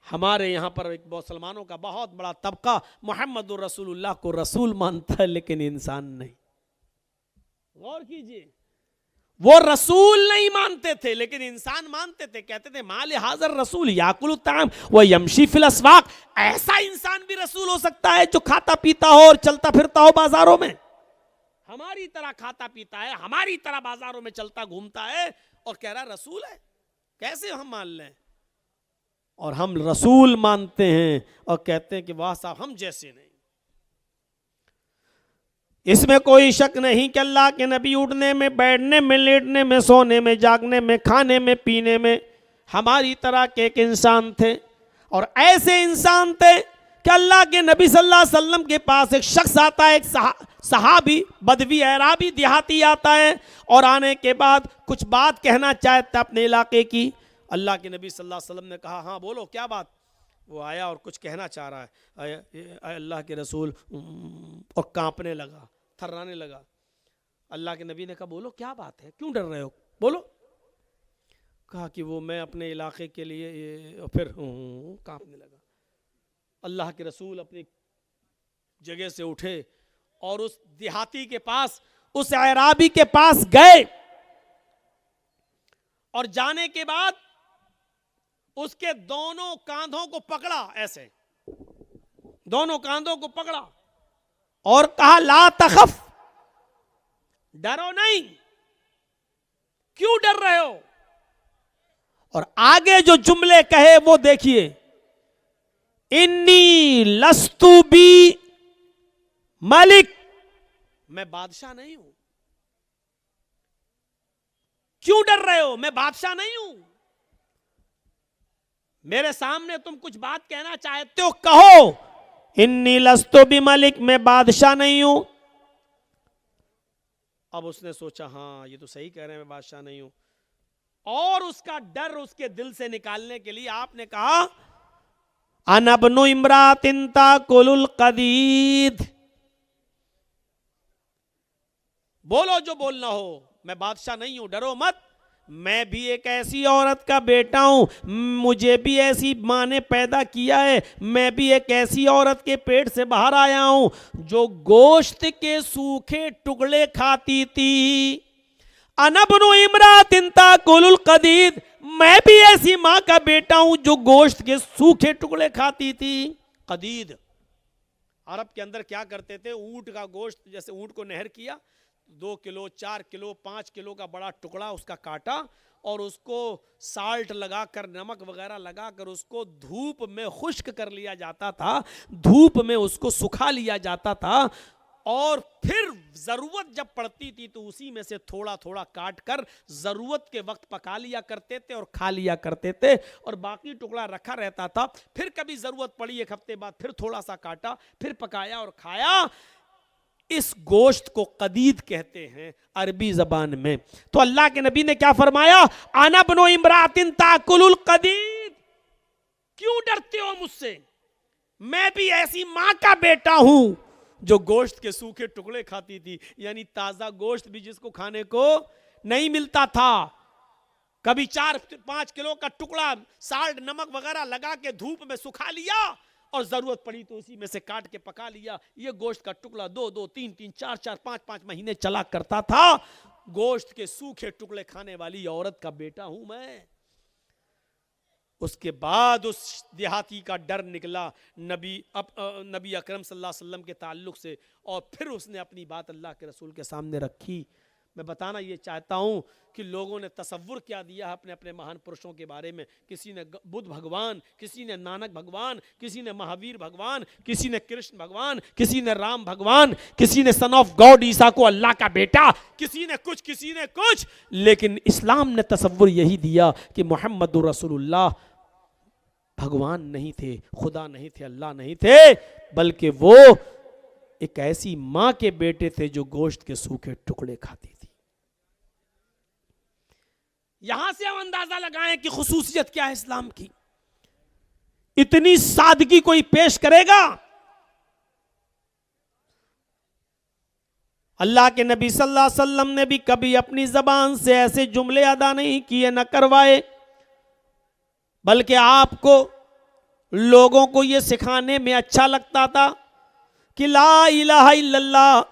हमारे यहाँ पर एक मुसलमानों का बहुत बड़ा तबका मोहम्मदुर रसूलुल्लाह को रसूल मानता है लेकिन इंसान नहीं। गौर कीजिए, वो रसूल नहीं मानते थे लेकिन इंसान मानते थे। कहते थे माल हाजर रसूल याकुलु ताम व यमशी फिल अस्वाक। ऐसा इंसान भी रसूल हो सकता है जो खाता पीता हो और चलता फिरता हो बाजारों में, हमारी तरह खाता पीता है, हमारी तरह बाजारों में चलता घूमता है और कह रहा रसूल है। कैसे हम मान लें? और हम रसूल मानते हैं और कहते हैं कि वाह साहब हम जैसे नहीं। इसमें कोई शक नहीं कि अल्लाह के नबी उठने में, बैठने में, लेटने में, सोने में, जागने में, खाने में, पीने में हमारी तरह के एक इंसान थे। और ऐसे इंसान थे कि अल्लाह के नबी सल्लल्लाहु अलैहि वसल्लम के पास एक शख्स आता है, एक सहाबी, बदवी अराबी देहाती आता है, और आने के बाद कुछ बात कहना चाहता अपने इलाके की। अल्लाह के नबी सल्लल्लाहु अलैहि वसल्लम ने कहा, हाँ बोलो क्या बात। वो आया और कुछ कहना चाह रहा है, अल्लाह के रसूल, और कांपने लगा, थर्राने लगा। अल्लाह के नबी ने कहा, बोलो क्या बात है, क्यों डर रहे हो, बोलो। कहा कि वो मैं अपने इलाके के लिए, फिर कांपने लगा। अल्लाह के रसूल अपनी जगह से उठे और उस देहाती के पास, उस अराबी के पास गए, और जाने के बाद उसके दोनों कांधों को पकड़ा, ऐसे दोनों कांधों को पकड़ा और कहा, ला तखफ, डरो नहीं, क्यों डर रहे हो। और आगे जो जुमले कहे वो देखिए, इन्नी लस्तु बी मलिक, मैं बादशाह नहीं हूं। क्यों डर रहे हो, मैं बादशाह नहीं हूं। मेरे सामने तुम कुछ बात कहना चाहते हो, कहो। इन्नी लस्तु बी मलिक, मैं बादशाह नहीं हूं। अब उसने सोचा, हाँ ये तो सही कह रहे हैं, मैं बादशाह नहीं हूं। और उसका डर उसके दिल से निकालने के लिए आपने कहा, अनबनु इमरातिन ताकुलुल कदीद, बोलो जो बोलना हो, मैं बादशाह नहीं हूं, डरो मत। मैं भी एक ऐसी औरत का बेटा हूं, मुझे भी ऐसी मां ने पैदा किया है, मैं भी एक ऐसी औरत के पेट से बाहर आया हूं जो गोश्त के सूखे टुकड़े खाती थी। अनबनु इमरातिन ताकुलुल कदीद, मैं भी ऐसी मां का बेटा हूं जो गोश्त के सूखे टुकड़े खाती थी। कदीद अरब के अंदर क्या करते थे, ऊंट का गोश्त, जैसे ऊंट को नहर किया, 2 किलो 4 किलो 5 किलो का बड़ा टुकड़ा उसका काटा, और उसको साल्ट लगाकर, नमक वगैरह लगाकर उसको धूप में खुश्क कर लिया जाता था, धूप में उसको सुखा लिया जाता था, और फिर जरूरत जब पड़ती थी तो उसी में से थोड़ा थोड़ा काट कर जरूरत के वक्त पका लिया करते थे और खा लिया करते थे, और बाकी टुकड़ा रखा रहता था। फिर कभी जरूरत पड़ी 1 हफ्ते बाद, फिर थोड़ा सा काटा, फिर पकाया और खाया। इस गोश्त को कदीद कहते हैं अरबी जबान में। तो अल्लाह के नबी ने क्या फरमाया, अना बनो इमरातिन ताकुलुल कदीद, क्यों डरते हो मुझसे, मैं भी ऐसी मां का बेटा हूं जो गोश्त के सूखे टुकड़े खाती थी। यानी ताजा गोश्त भी जिसको खाने को नहीं मिलता था, कभी 4-5 किलो का टुकड़ा साल्ट नमक वगैरह लगा के धूप में सुखा लिया, और जरूरत पड़ी तो उसी में से काट के पका लिया। ये गोश्त का टुकड़ा 2-2, 3-3, 4-4, 5-5 महीने चला करता था। गोश्त के सूखे टुकड़े खाने वाली औरत का बेटा हूं मैं। उसके बाद उस देहाती का डर निकला नबी अकरम सल्लल्लाहु अलैहि वसल्लम के ताल्लुक से, और फिर उसने अपनी बात अल्लाह के रसूल के सामने रखी। मैं बताना ये चाहता हूं कि लोगों ने तसव्वुर क्या दिया है अपने अपने महान पुरुषों के बारे में। किसी ने बुद्ध भगवान, किसी ने नानक भगवान, किसी ने महावीर भगवान, किसी ने कृष्ण भगवान, किसी ने राम भगवान, किसी ने सन ऑफ गॉड ईसा को अल्लाह का बेटा, किसी ने कुछ। लेकिन इस्लाम ने तसव्वुर यही दिया कि मोहम्मद रसूलुल्लाह भगवान नहीं थे, खुदा नहीं थे, अल्लाह नहीं थे, बल्कि वो एक ऐसी मां के बेटे थे जो गोश्त के सूखे टुकड़े खाती थी। यहां से हम अंदाजा लगाएं कि खुसूसियत क्या है इस्लाम की। इतनी सादगी कोई पेश करेगा? अल्लाह के नबी सल्लल्लाहु अलैहि वसल्लम ने भी कभी अपनी जबान से ऐसे जुमले अदा नहीं किए, न करवाए, बल्कि आपको लोगों को यह सिखाने में अच्छा लगता था कि ला इलाहा इल्लल्लाह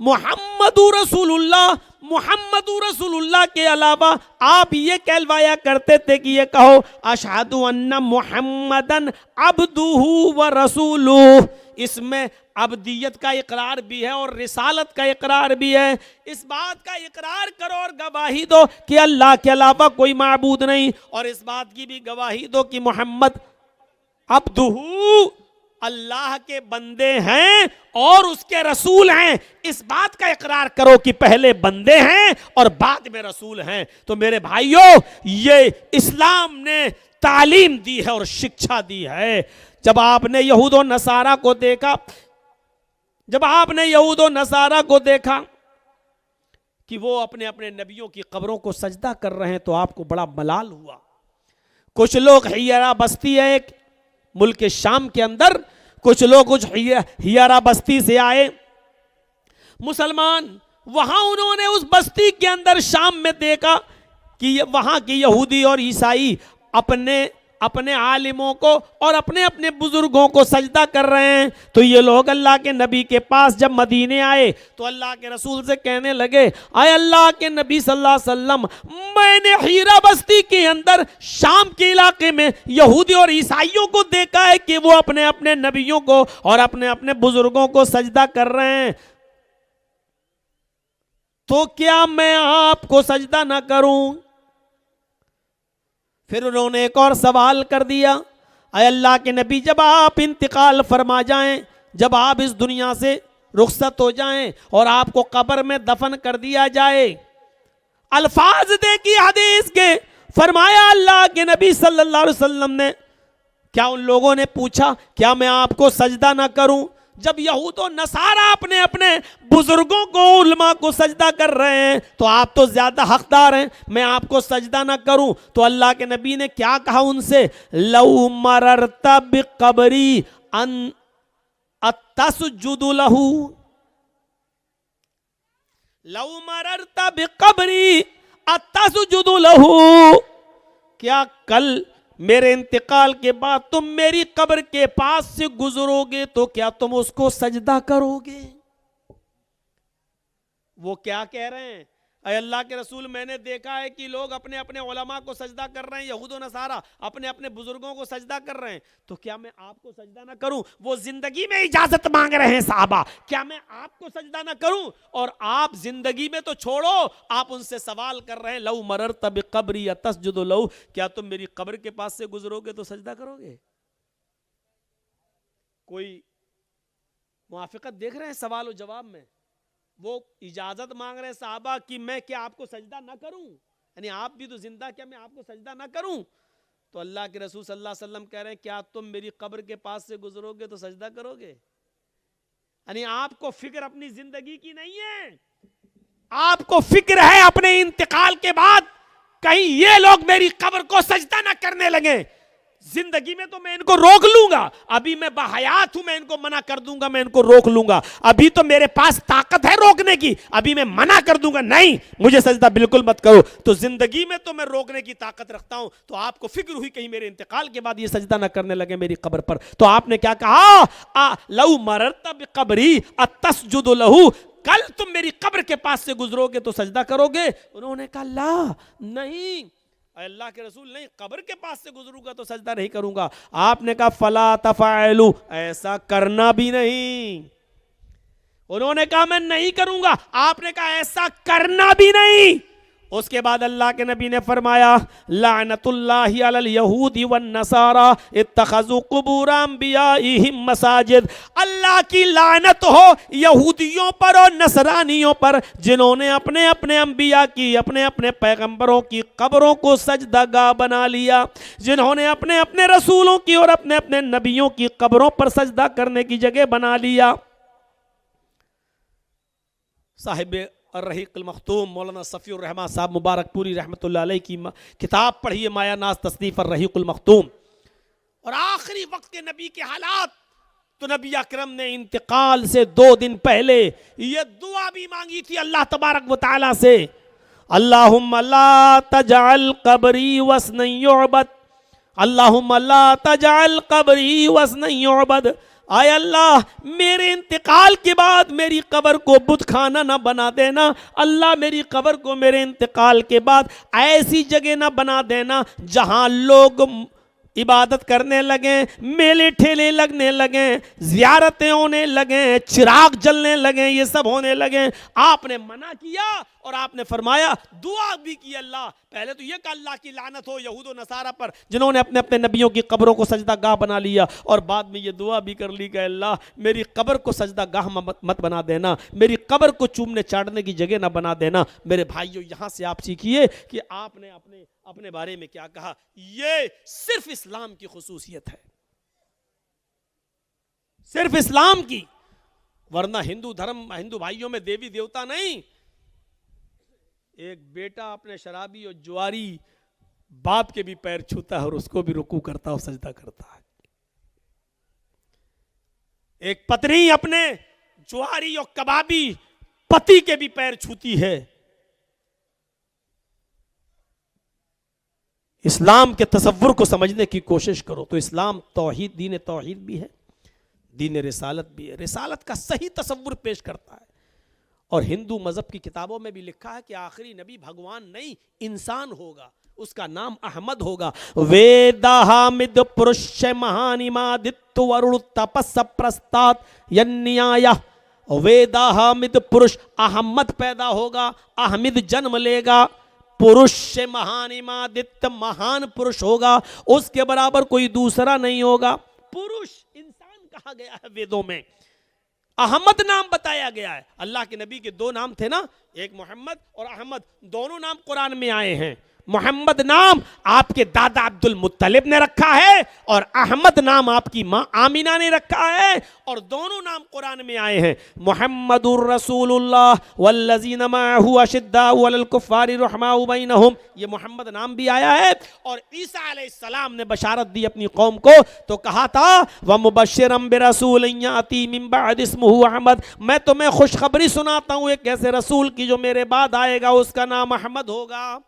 मुहम्मदुर रसूलुल्लाह, मुहम्मदुर रसूलुल्लाह के अलावा आप ये कहलवाया करते थे कि ये कहो अशहदु अन्ना मुहम्मदन अब्दुहु व रसूलुहु। इसमें अब्दियत का इकरार भी है और रिसालत का इकरार भी है। इस बात का इकरार करो और गवाही दो कि अल्लाह के अलावा कोई माबूद नहीं, और इस बात की भी गवाही दो कि मोहम्मद अब्दुहु अल्लाह के बंदे हैं और उसके रसूल हैं। इस बात का इकरार करो कि पहले बंदे हैं और बाद में रसूल हैं। तो मेरे भाइयों, ये इस्लाम ने तालीम दी है और शिक्षा दी है। जब आपने यहूद और नसारा को देखा, जब आपने यहूद और नसारा को देखा कि वो अपने अपने नबियों की कब्रों को सजदा कर रहे हैं, तो आपको बड़ा मलाल हुआ। कुछ लोग हियरा बस्ती है एक मुल्क शाम के अंदर, कुछ लोग कुछ हियरा बस्ती से आए मुसलमान, वहां उन्होंने उस बस्ती के अंदर शाम में देखा कि वहां के यहूदी और ईसाई अपने अपने आलिमों को और अपने अपने बुजुर्गों को सजदा कर रहे हैं। तो ये लोग अल्लाह के नबी के पास जब मदीने आए तो अल्लाह के रसूल से कहने लगे, आए अल्लाह के नबी सल्लल्लाहु अलैहि वसल्लम, मैंने हीरा बस्ती के अंदर शाम के इलाके में यहूदी और ईसाइयों को देखा है कि वो अपने अपने नबियों को और अपने अपने बुजुर्गों को सजदा कर रहे हैं, तो क्या मैं आपको सजदा ना करूं? फिर उन्होंने एक और सवाल कर दिया, अय अल्लाह के नबी, जब आप इंतकाल फरमा जाएं, जब आप इस दुनिया से रुखसत हो जाएं और आपको कब्र में दफन कर दिया जाए, अल्फाज देखिए हदीस के, फरमाया अल्लाह के नबी सल्लल्लाहु अलैहि वसल्लम ने, क्या उन लोगों ने पूछा क्या मैं आपको सजदा ना करूं? जब यहूद और नसारा अपने अपने बुजुर्गों को, उलमा को सजदा कर रहे हैं, तो आप तो ज्यादा हकदार हैं, मैं आपको सजदा ना करूं? तो अल्लाह के नबी ने क्या कहा उनसे, लौ मररता बिकबरी अन अतसजुदु लहू, लौ मररता बिकबरी अतसजुदु लहू, क्या कल मेरे इंतकाल के बाद तुम मेरी कब्र के पास से गुजरोगे तो क्या तुम उसको सजदा करोगे? वो क्या कह रहे हैं, अय अल्लाह के रसूल, मैंने देखा है कि लोग अपने अपने उलमा को सजदा कर रहे हैं, यहूद और नसारा अपने अपने बुजुर्गों को सजदा कर रहे हैं, तो क्या मैं आपको सजदा ना करूं? वो जिंदगी में इजाजत मांग रहे हैं साहबा, क्या मैं आपको सजदा ना करूं? और आप जिंदगी में तो छोड़ो, आप उनसे सवाल कर रहे हैं, लौ मररता बिकबरी तसजुदु लहू, क्या तुम मेरी कब्र के पास से गुजरोगे तो सजदा करोगे? कोई मुआफिकत देख रहे हैं सवाल और जवाब में? वो इजाजत मांग रहे हैं साहबा कि मैं क्या आपको सजदा ना करूं, यानी आप भी तो जिंदा, क्या मैं आपको सजदा ना करूं? तो अल्लाह के रसूल सल्लल्लाहु अलैहि वसल्लम कह रहे हैं, क्या तुम मेरी कब्र के पास से गुजरोगे तो सजदा करोगे? यानी आपको फिक्र अपनी जिंदगी की नहीं है, आपको फिक्र है अपने इंतकाल के बाद कहीं ये लोग मेरी कब्र को सजदा ना करने लगे। जिंदगी में तो मैं इनको रोक लूंगा, अभी मैं बाहयात हूं, मैं इनको मना कर दूंगा, मैं इनको रोक लूंगा, अभी तो मेरे पास ताकत है रोकने की, अभी मैं मना कर दूंगा, नहीं मुझे सजदा बिल्कुल मत करो। तो जिंदगी में तो मैं रोकने की ताकत रखता हूं, तो आपको फिक्र हुई कहीं मेरे इंतकाल के बाद ये सजदा ना करने लगे मेरी कब्र पर, तो आपने क्या कहा, लौ मररता बिकबरी अतसजुदु लहू, कल तुम मेरी कब्र के पास से गुजरोगे तो सजदा करोगे? उन्होंने कहा ला, नहीं अल्लाह के रसूल, नहीं, कब्र के पास से गुजरूंगा तो सजदा नहीं करूंगा। आपने कहा फला तफअलू, ऐसा करना भी नहीं। उन्होंने कहा मैं नहीं करूंगा, आपने कहा ऐसा करना भी नहीं। उसके बाद अल्लाह के नबी ने फरमाया, लानतुल्लाहि अलल यहूदी वन नसारा इत्तखज़ू कुबूर अंबियाइहिम मसाजिद, अल्लाह की लानत हो यहूदियों पर और नसरानियों पर, जिन्होंने अपने अपने अंबिया की, अपने अपने पैगंबरों की कब्रों को सजदागाह बना लिया, जिन्होंने अपने अपने रसूलों की और अपने अपने नबियों की कब्रों पर सजदा करने की जगह बना लिया। साहिब अर्रहीक़ुल मख्तूम मौलाना सफ़ीउर रहमान साहब मुबारकपुरी रहमतुल्लाह अलैह की किताब पढ़िए, माया नाज तसनीफ़ अर्रहीक़ुल मख्तूम, और आखिरी वक्त के नबी के हालात, तो नबी अकरम ने इंतकाल से 2 दिन पहले ये दुआ भी मांगी थी अल्लाह तबारक व तआला से, अल्लाहुम्मा ला तजअल कब्री वस्नन युअबद, अल्लाहुम्मा ला तजअल कब्री वस्नन युअबद, आय अल्लाह मेरे इंतकाल के बाद मेरी कब्र को बुत खाना ना बना देना, अल्लाह मेरी कब्र को मेरे इंतकाल के बाद ऐसी जगह ना बना देना जहां लोग इबादत करने लगे, मेले ठेले लगने लगे, ज़ियारतें होने लगे, चिराग जलने लगे, ये सब होने लगे। आपने मना किया और आपने फरमाया, दुआ भी की अल्लाह, पहले तो ये कहा अल्लाह की लानत हो यहूद और नसारा पर जिन्होंने अपने अपने नबियों की कब्रों को सजदा गाह बना लिया, और बाद में ये दुआ भी कर ली कि अल्लाह मेरी कब्र को सजदा गाह मत बना देना, मेरी कब्र को चूमने चाटने की जगह ना बना देना। मेरे भाइयों, यहाँ से आप सीखिए कि आपने अपने बारे में क्या कहा। ये सिर्फ इस्लाम की खुसूसियत है, सिर्फ इस्लाम की, वरना हिंदू धर्म, हिंदू भाइयों में देवी देवता नहीं। एक बेटा अपने शराबी और जुआरी बाप के भी पैर छूता है और उसको भी रुकू करता और सजदा करता है। एक पत्नी अपने जुआरी और कबाबी पति के भी पैर छूती है। इस्लाम के तसव्वुर को समझने की कोशिश करो तो इस्लाम तौहीद, दीन तौहीद भी है, दीन रिसालत भी है, रिसालत का सही तसव्वुर पेश करता है। और हिंदू मजहब की किताबों में भी लिखा है कि आखिरी नबी भगवान नहीं इंसान होगा, उसका नाम अहमद होगा। वेदाहामिद पुरुष महानिमादित्य वरुण तपस्स प्रस्तात यन्याय। वेदाहामिद पुरुष, अहमद पैदा होगा, अहमिद जन्म लेगा, पुरुष से महानिमादित्य, महान पुरुष होगा, उसके बराबर कोई दूसरा नहीं होगा। पुरुष इंसान कहा गया है वेदों में, अहमद नाम बताया गया है। अल्लाह के नबी के दो नाम थे ना, एक मोहम्मद और अहमद, दोनों नाम कुरान में आए हैं। मोहम्मद नाम आपके दादा अब्दुल मुत्तलिब ने रखा है और अहमद नाम आपकी मां आमिना ने रखा है, और दोनों नाम कुरान में आए हैं। मुहम्मदुर रसूलुल्लाह वल्लज़ीना माअहु अशिद्दाउ अलल कुफ़्फ़ारि रहमाउ बैनहुम, ये मोहम्मद नाम भी आया है। और ईसा अलैहिस्सलाम ने बशारत दी अपनी कौम को, तो कहा था व मुबश्शिरम बिरसूलिन याती मिन बाद इस्मुहु अहमद, मैं तुम्हें खुशखबरी सुनाता हूँ एक ऐसे रसूल की जो मेरे बाद आएगा, उसका नाम अहमद होगा।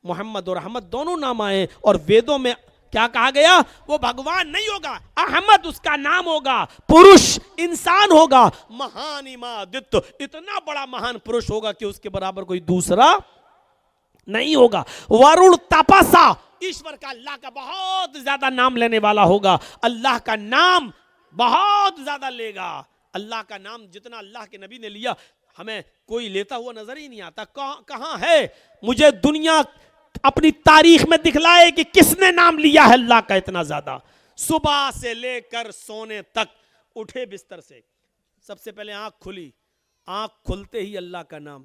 मोहम्मद और अहमद दोनों नाम आए, और वेदों में क्या कहा गया, वो भगवान नहीं होगा, अहमद उसका नाम होगा, पुरुष इंसान होगा, महान इमादित्य, इतना बड़ा महान पुरुष होगा कि उसके बराबर कोई दूसरा नहीं होगा। वरुण तपसा, ईश्वर का, अल्लाह का बहुत ज्यादा नाम लेने वाला होगा, अल्लाह का नाम बहुत ज्यादा लेगा। अल्लाह का नाम जितना अल्लाह के नबी ने लिया, हमें कोई लेता हुआ नजर ही नहीं आता। कहां है, मुझे दुनिया अपनी तारीख में दिखलाए कि किसने नाम लिया है अल्लाह का इतना ज्यादा। सुबह से लेकर सोने तक, उठे बिस्तर से, सबसे पहले आंख खुली, आंख खुलते ही अल्लाह का नाम,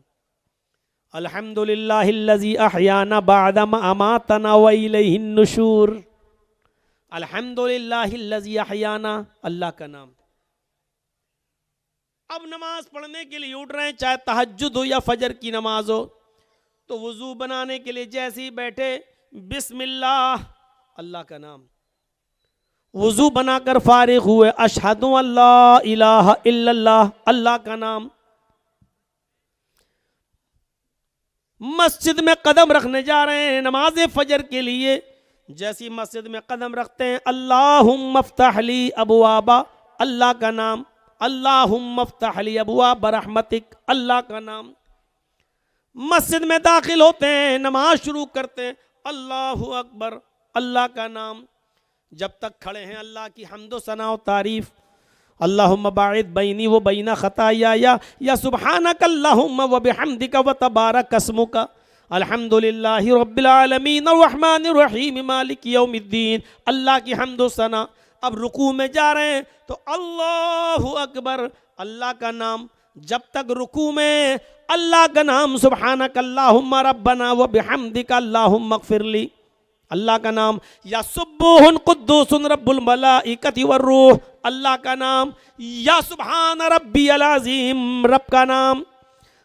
अल्हम्दुलिल्लाहिल्लज़ी अहयाना बअदा मा अमातना व इलैहिन नुशूर। अल्हम्दुलिल्लाहिल्लज़ी अहयाना, अल्लाह का नाम। अब नमाज पढ़ने के लिए उठ रहे हैं, चाहे तहज्जुद हो या फजर की नमाज हो, तो वुजू बनाने के लिए जैसे ही बैठे, बिस्मिल्लाह, अल्लाह का नाम। वुजू बनाकर फारिग हुए, अशहदु अल्ला इलाहा इल्लल्लाह, अल्लाह का नाम। मस्जिद में कदम रखने जा रहे हैं नमाज फजर के लिए, जैसी मस्जिद में कदम रखते हैं, अल्लाहुम्मा फ़्तह ली अबवाबा, अल्लाह का नाम। अल्लाहुम्मा फ़्तह ली अबवाब रहमतिक, अल्लाह का नाम। मस्जिद में दाखिल होते हैं, नमाज शुरू करते हैं, अल्लाहु अकबर, अल्लाह का नाम। जब तक खड़े हैं अल्लाह की हम्दो सना और तारीफ, अल्लाहुम्मा बाइद बैनी व बैना खताया या सुब्हानक अल्लाहुम्मा व बिहम्दिका व तबारक अस्मुका, अल्हम्दुलिल्लाहि रब्बिल आलमीन अर्रहमानिर रहीम मालिक यौमिद्दीन, अल्लाह की हम्दो सना। अब रुकू में जा रहे हैं तो अल्लाहु अकबर, अल्लाह का नाम। जब तक रुकू में अल्लाह का नाम, सुब्हानक अल्लाहुम्मा रब्बना व बिहम्दिका अल्लाहुम्मा इग़फिरली, अल्लाह का नाम। या सुब्बुहुन कुद्दूसुन रब्बुल मलाइकति वर्रूह, अल्लाह का नाम। या सुब्हान रब्बियल अज़ीम, रब का नाम।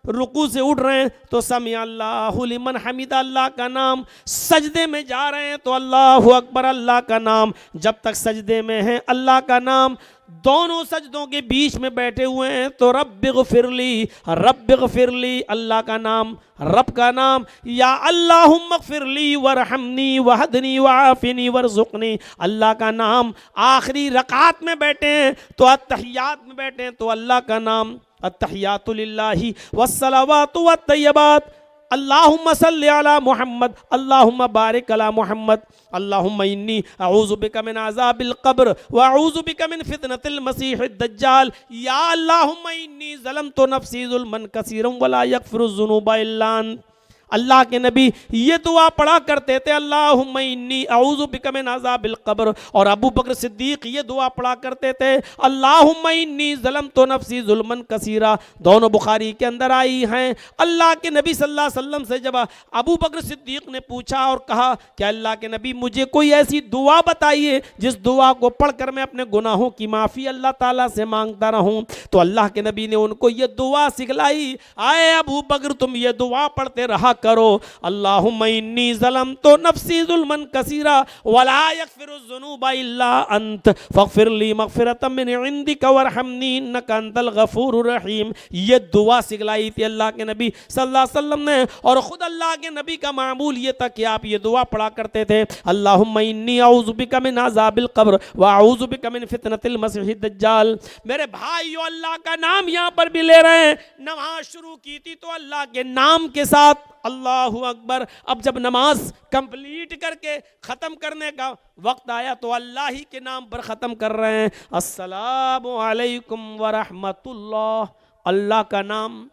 रुकू से उठ रहे हैं तो समी अल्लाहु लिमन हमिदा, अल्लाह का नाम। सजदे में जा रहे हैं तो अल्लाहु अकबर, अल्लाह का नाम। जब तक सजदे में हैं अल्लाह का नाम। दोनों सजदों के बीच में बैठे हुए हैं तो रब्बिग़फिरली, रब्बिग़फिरली, अल्लाह का नाम, रब का नाम। या अल्लाहुम्मा इग़फिरली वरहमनी वहदनी वआफ़िनी वरज़ुक़नी, अल्लाह का नाम। आखिरी रकात में बैठे हैं तो अत्तहियात में बैठे हैं तो अल्लाह का नाम, अत्तहियातु लिल्लाहि वस्सलावातु वत्तय्यबात, अल्लाहुम्मा सल्लि अला मुहम्मद, अल्लाहुम्मा बारिक अला मुहम्मद, अल्लाहुम्मा इन्नी अऊज़ु बिका मिन अज़ाबिल क़ब्र व अऊज़ु बिका मिन फितनतिल मसीहिद दज्जाल, या अल्लाहुम्मा इन्नी ज़लमतु नफ़्सी ज़ुल्मन कसीरन वला यग़फ़िरुज़ ज़ुनूबा इल्ला अंत। अल्लाह के नबी ये दुआ पढ़ा करते थे, अल्लाहुम्मा इन्नी अऊज़ु बिका मिन अज़ाबिल क़ब्र। और अबू बकर सिद्दीक़ ये दुआ पढ़ा करते थे, अल्लाहुम्मा इन्नी ज़लमतु नफ़्सी ज़ुल्मन कसीरा। दोनों बुखारी के अंदर आई हैं। अल्लाह के नबी सल्लल्लाहु अलैहि वसल्लम से जब अबू बकर सिद्दीक़ ने पूछा और कहा कि अल्लाह के नबी मुझे कोई ऐसी दुआ बताइए जिस दुआ को पढ़कर मैं अपने गुनाहों की माफ़ी अल्लाह ताला से मांगता रहूं, तो अल्लाह के नबी ने उनको ये दुआ सिखलाई, आए अबू बकर तुम ये दुआ पढ़ते रहा करो, अल्लाहुम्मा इन्नी ज़लमतु नफ़्सी ज़ुल्मन कसीरा वला यग़फ़िरुज़ ज़ुनूबा इल्ला अंत फ़ग़फ़िर ली मग़फ़िरतम मिन इंदिका वरहमनी इन्नका अंतल गफ़ूरुर रहीम। ये दुआ सिखलाई थी अल्लाह के नबी सल्लल्लाहु अलैहि वसल्लम ने। और ख़ुद अल्लाह के नबी का मामूल ये था कि आप ये दुआ पढ़ा करते थे, अल्लाहुम्मा इन्नी अऊज़ु बिका मिन अज़ाबिल क़ब्र व अऊज़ु बिका मिन फितनतिल मसीहिद दज्जाल। मेरे भाइयों, अल्लाह का नाम यहाँ पर भी ले रहे हैं। नमाज शुरू की थी तो अल्लाह के नाम के साथ, अल्लाहु अकबर। अब जब नमाज कंप्लीट करके ख़त्म करने का वक्त आया तो अल्लाह ही के नाम पर ख़त्म कर रहे हैं, अस्सलामु अलैकुम व रहमतुल्लाह। अल्लाह का नाम,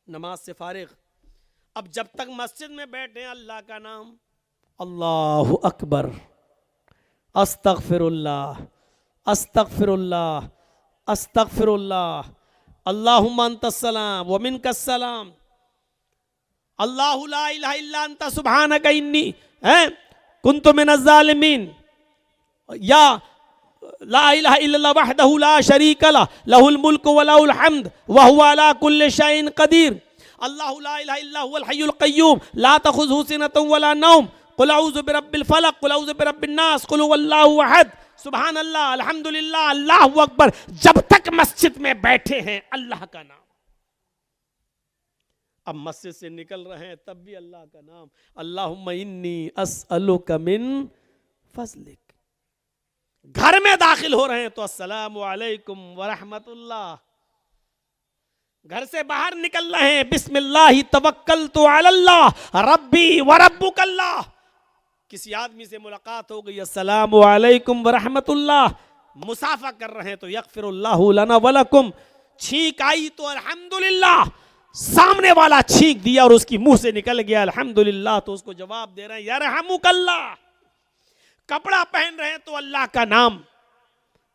नमाज से फारिग। अब जब तक मस्जिद में बैठे हैं अल्लाह का नाम, अल्लाहु अकबर, अस्तगफिरुल्लाह, अस्तगफिरुल्लाह, अस्तगफिरुल्लाह, अल्लाहुम्मा अंतस्सलाम व मिनकस्सलाम, अल्लाहु ला इलाहा इल्ला अंता सुब्हानका इन्नी कुन्तु मिनज़ ज़ालिमीन, या ला इलाहा इल्लल्लाह वहदहु ला शरीका लह लहुल मुल्कु व लहुल हम्द व हुवा अला कुल्लि शैइन क़दीर, अल्लाहु ला इलाहा इल्ला हुवल हय्युल क़य्यूम ला तख़ुज़ुहु सिनतुन व ला नौम, क़ुल अऊज़ु बिरब्बिल फ़लक़ क़ुल अऊज़ु बिरब्बिन नास क़ुल हुवल्लाहु अहद, सुभान अल्लाह, अल्हम्दुलिल्लाह, अल्लाहु अकबर। जब तक मस्जिद में बैठे हैं अल्लाह का नाम। अब मस्जिद से निकल रहे हैं तब भी अल्लाह का नाम, अल्लाहुम्मा इन्नी अस्अलुका मिन फ़ज़लिक। घर में दाखिल हो रहे हैं तो अस्सलामु अलैकुम व रहमतुल्लाह। घर से बाहर निकल रहे हैं, बिस्मिल्लाहि तवक्कलतु अलल्लाह रब्बी व रब्बुकल्लाह। किसी आदमी से मुलाकात हो गई, अस्सलामु अलैकुम व रहमतुल्लाह। मुसाफा कर रहे हैं तो यग़फ़िरुल्लाहु लना व लकुम। छींक आई तो अल्हम्दुलिल्लाह, सामने वाला छींक दिया और उसकी मुंह से निकल गया अल्हम्दुलिल्लाह, तो उसको जवाब दे रहे हैं यरहमुकल्लाह। कपड़ा पहन रहे हैं तो अल्लाह का नाम,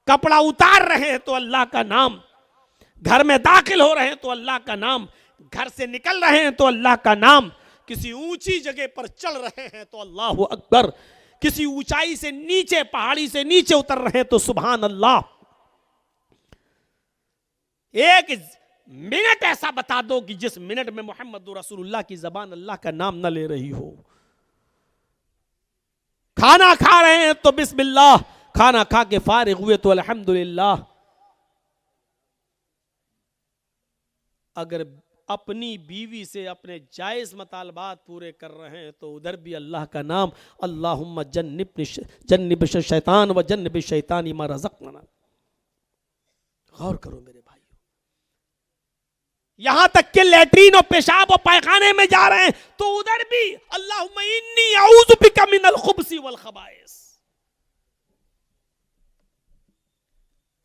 कपड़ा उतार रहे हैं तो अल्लाह का नाम, घर में दाखिल हो रहे हैं तो अल्लाह का नाम, घर से निकल रहे हैं तो अल्लाह का नाम, किसी ऊंची जगह पर चल रहे हैं तो अल्लाहु अकबर, किसी ऊंचाई से नीचे, पहाड़ी से नीचे उतर रहे हैं तो सुभान अल्लाह। एक मिनट ऐसा बता दो कि जिस मिनट में मोहम्मद रसूलुल्लाह की जबान अल्लाह का नाम न ले रही हो। खाना खा रहे हैं तो बिस्मिल्लाह, खाना खा के फारिग हुए तो अल्हम्दुलिल्लाह। अगर अपनी बीवी से अपने जायज मतालबात पूरे कर रहे हैं तो उधर भी अल्लाह का नाम, अल्लाहुम्मा जन्निब शैतान व जन्निब शैतानी मा रज़क़ना। गौर करो मेरे भाई, यहां तक के लैट्रीन और पेशाब और पैखाने में जा रहे हैं तो उधर भी अल्लाहुम्मा इन्नी अऊज़ु बिका मिनल खुब्सी वल खबाइस।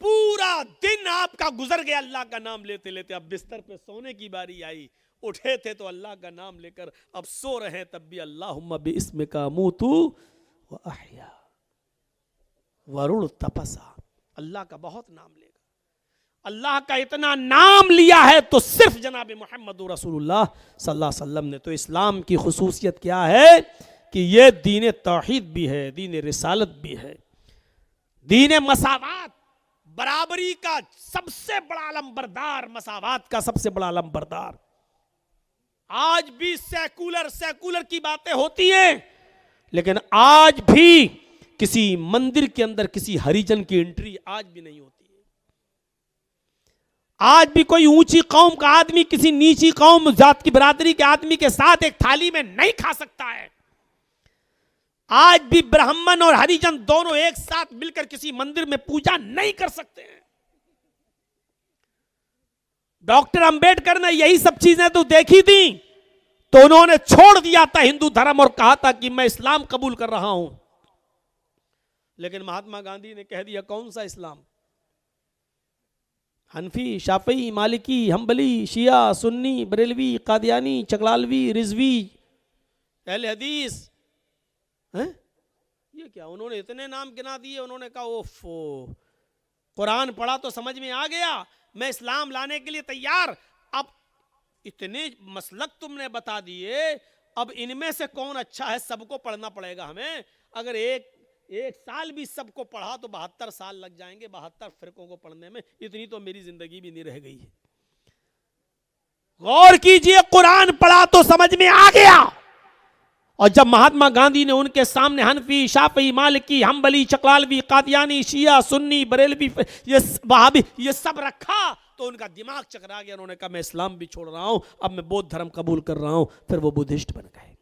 पूरा दिन आपका गुजर गया अल्लाह का नाम लेते लेते, अब बिस्तर पे सोने की बारी आई, उठे थे तो अल्लाह का नाम लेकर, अब सो रहे हैं तब भी अल्लाहुम्मा बिइस्मिका अमूतु व अहया वरुण तपसा। अल्लाह का बहुत नाम लेगा। अल्लाह का इतना नाम लिया है तो सिर्फ जनाब मोहम्मद रसूलुल्लाह सल्लल्लाहु अलैहि वसल्लम ने। तो इस्लाम की खुसूसियत क्या है कि ये दीन तौहीद भी है, दीन रिसालत भी है, दीन मसावात, बराबरी का सबसे बड़ा अलंबरदार, मसावात का सबसे बड़ा अलंबरदार। आज भी सेकुलर की बातें होती हैं, लेकिन आज भी किसी मंदिर के अंदर किसी हरिजन की एंट्री आज भी नहीं होती है। आज भी कोई ऊंची कौम का आदमी किसी नीची कौम जात की बरादरी के आदमी के साथ एक थाली में नहीं खा सकता है। आज भी ब्राह्मण और हरिजन दोनों एक साथ मिलकर किसी मंदिर में पूजा नहीं कर सकते हैं। डॉक्टर अंबेडकर ने यही सब चीजें तो देखी थी तो उन्होंने छोड़ दिया था हिंदू धर्म और कहा था कि मैं इस्लाम कबूल कर रहा हूं। लेकिन महात्मा गांधी ने कह दिया कौन सा इस्लाम? हनफी, शाफी, मालिकी, हम्बली, शिया, सुन्नी, बरेलवी, कादियानी, चकलालवी, रिजवी, अहले हदीस हैं? ये क्या? उन्होंने इतने नाम गिना दिए। उन्होंने कहा ओफो, कुरान पढ़ा तो समझ में आ गया, मैं इस्लाम लाने के लिए तैयार। अब इतने मसलक तुमने बता दिए, अब इनमें से कौन अच्छा है सबको पढ़ना पड़ेगा हमें। अगर एक साल भी सबको पढ़ा तो 72 साल लग जाएंगे 72 फिरकों को पढ़ने में। इतनी तो मेरी जिंदगी भी नहीं रह गई है। गौर कीजिए, कुरान पढ़ा तो समझ में आ गया। और जब महात्मा गांधी ने उनके सामने हनफी, शाफी, मालिकी, हम्बली, चकलालवी, कादियानी, शिया, सुन्नी, बरेलवी, ये वहाबी, ये सब रखा तो उनका दिमाग चकरा गया। उन्होंने कहा मैं इस्लाम भी छोड़ रहा हूं, अब मैं बौद्ध धर्म कबूल कर रहा हूं। फिर वो बुद्धिस्ट बन गए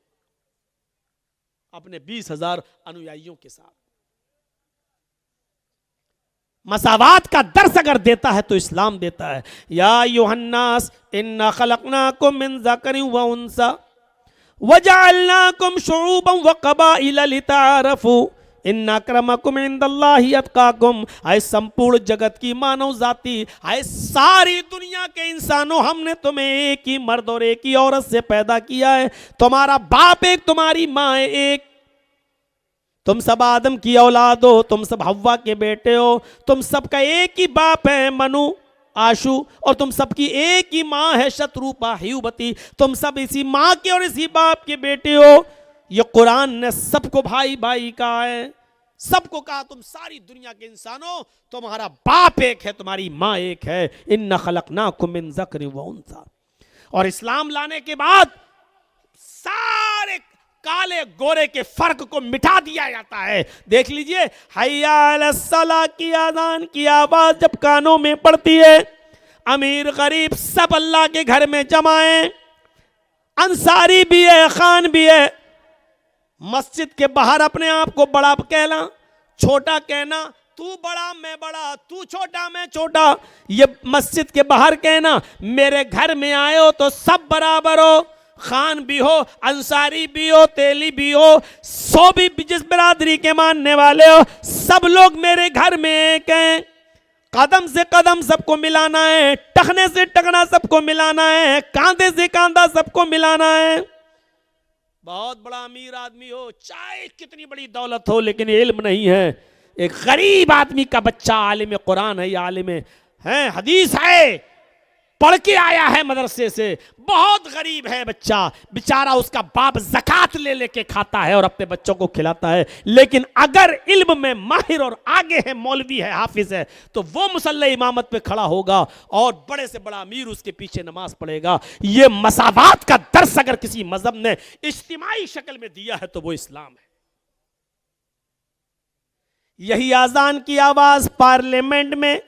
अपने 20,000 अनुयायियों के साथ। मसावात का दर्स अगर देता है तो इस्लाम देता है। या युहन्नास इन्ना खलकनाकुम मिन ज़करिन व उन्सा वजअलनाकुम शुऊबन व क़बाइला लिताअरफू इन्ना अक्रमकुम इंदल्लाहि अत्काकुम। आए संपूर्ण जगत की मानव जाति, आए सारी दुनिया के इंसानों, हमने तुम्हें एक ही मर्द और एक ही औरत से पैदा किया है। तुम्हारा बाप एक, तुम्हारी माँ एक, तुम सब आदम की औलाद हो, तुम सब हव्वा के बेटे हो, तुम सबका एक ही बाप है मनु आशु, और तुम सबकी एक ही माँ है शत्रुपा ह्यूबती। तुम सब इसी माँ के और इसी बाप के बेटे हो। ये कुरान ने सबको भाई भाई कहा है, सबको कहा तुम सारी दुनिया के इंसानों, तुम्हारा बाप एक है, तुम्हारी माँ एक है। इन्ना खलकनाकुम मिन ज़करिन व उन्सा। और इस्लाम लाने के बाद सारे काले गोरे के फर्क को मिटा दिया जाता है। देख लीजिए, हय्या अलस सलाह की आज़ान की आवाज जब कानों में पड़ती है, अमीर गरीब सब अल्लाह के घर में जमाए। अंसारी भी है, खान भी है। मस्जिद के बाहर अपने आप को बड़ा कहना, छोटा कहना, तू बड़ा मैं बड़ा, तू छोटा मैं छोटा, ये मस्जिद के बाहर कहना। मेरे घर में आए हो तो सब बराबर हो, खान भी हो, अंसारी भी हो, तेली भी हो, सो भी जिस बिरादरी के मानने वाले हो, सब लोग मेरे घर में एक हैं। कदम से कदम सबको मिलाना है, टखने से टखना सबको मिलाना है, कांधे से कांधा सबको मिलाना है। बहुत बड़ा अमीर आदमी हो, चाहे कितनी बड़ी दौलत हो, लेकिन इल्म नहीं है। एक गरीब आदमी का बच्चा आलिम कुरान है या आलिम है हदीस है, पढ़ के आया है मदरसे से, बहुत गरीब है बच्चा, बेचारा उसका बाप ज़कात ले लेके खाता है और अपने बच्चों को खिलाता है। लेकिन अगर इल्म में माहिर और आगे है, मौलवी है, हाफिज है, तो वो मुसल्ला इमामत पे खड़ा होगा और बड़े से बड़ा अमीर उसके पीछे नमाज पढ़ेगा। ये मसावात का दर्स अगर किसी मजहब ने इज्तिमाई शक्ल में दिया है तो वो इस्लाम है। यही आजान की आवाज पार्लियामेंट में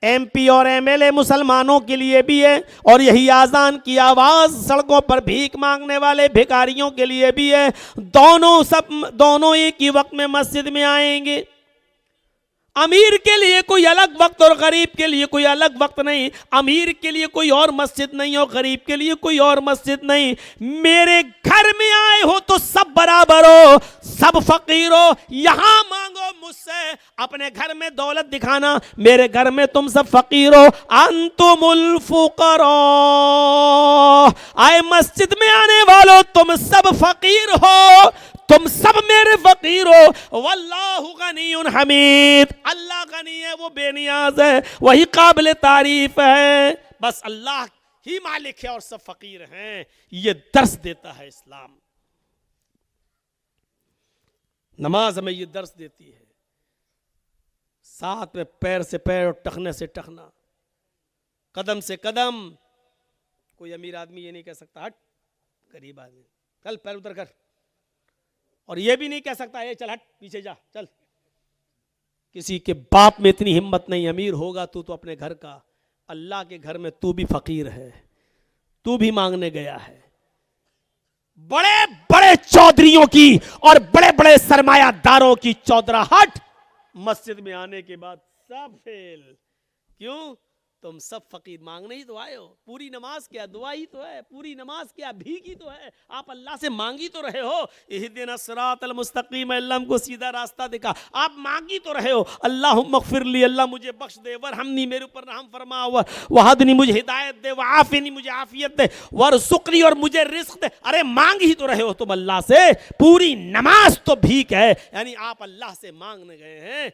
एमपी और एमएलए मुसलमानों के लिए भी है, और यही आजान की आवाज सड़कों पर भीख मांगने वाले भिखारियों के लिए भी है। दोनों एक ही वक्त में मस्जिद में आएंगे। अमीर के लिए कोई अलग वक्त और गरीब के लिए कोई अलग वक्त नहीं। अमीर के लिए कोई और मस्जिद नहीं और गरीब के लिए कोई और मस्जिद नहीं। मेरे घर में आए हो तो सब बराबर हो, सब फकीर हो। यहां मांगो मुझसे, अपने घर में दौलत दिखाना, मेरे घर में तुम सब फकीर हो। अंतुमुल फुकरा, आए मस्जिद में आने वालों तुम सब फकीर हो, तुम सब मेरे फकीर हो। वल्लाहु गनीयुन हमीद, अल्लाह गनी है, वो बेनियाज है, वही काबिल तारीफ है। बस अल्लाह ही मालिक है और सब फकीर हैं। ये दर्स देता है इस्लाम। नमाज हमें ये दर्स देती है, साथ में पैर से पैर और टखने से टखना, कदम से कदम। कोई अमीर आदमी ये नहीं कह सकता हट, गरीब आदमी चल पैर उधर कर, और ये भी नहीं कह सकता ये चल हट पीछे जा चल। किसी के बाप में इतनी हिम्मत नहीं। अमीर होगा तू तो अपने घर का, अल्लाह के घर में तू भी फकीर है, तू भी मांगने गया है। बड़े बड़े चौधरियों की और बड़े बड़े सरमायादारों की चौधराहट मस्जिद में आने के बाद सब फेल। क्यों? तुम सब फकीर मांगने ही तो आए हो। पूरी नमाज क्या दुआ ही तो है, पूरी नमाज क्या भीख ही तो है। आप अल्लाह से मांगी तो रहे हो, इहदिना सिरातल मुस्तकीम, अल्लाह हमको सीधा रास्ता दिखा। आप मांगी तो रहे हो, अल्लाहुम्मा ग़फ़िरली, अल्लाह मुझे बख्श दे, वरहमनी, मेरे ऊपर रहम फरमा, वहदनी, मुझे हिदायत दे, वआफ़िनी, मुझे आफियत दे, वरज़ुक़नी, और मुझे रिज़्क़ दे। अरे मांग ही तो रहे हो तुम अल्लाह से, पूरी नमाज तो भीख है। यानी आप अल्लाह से मांगने गए हैं।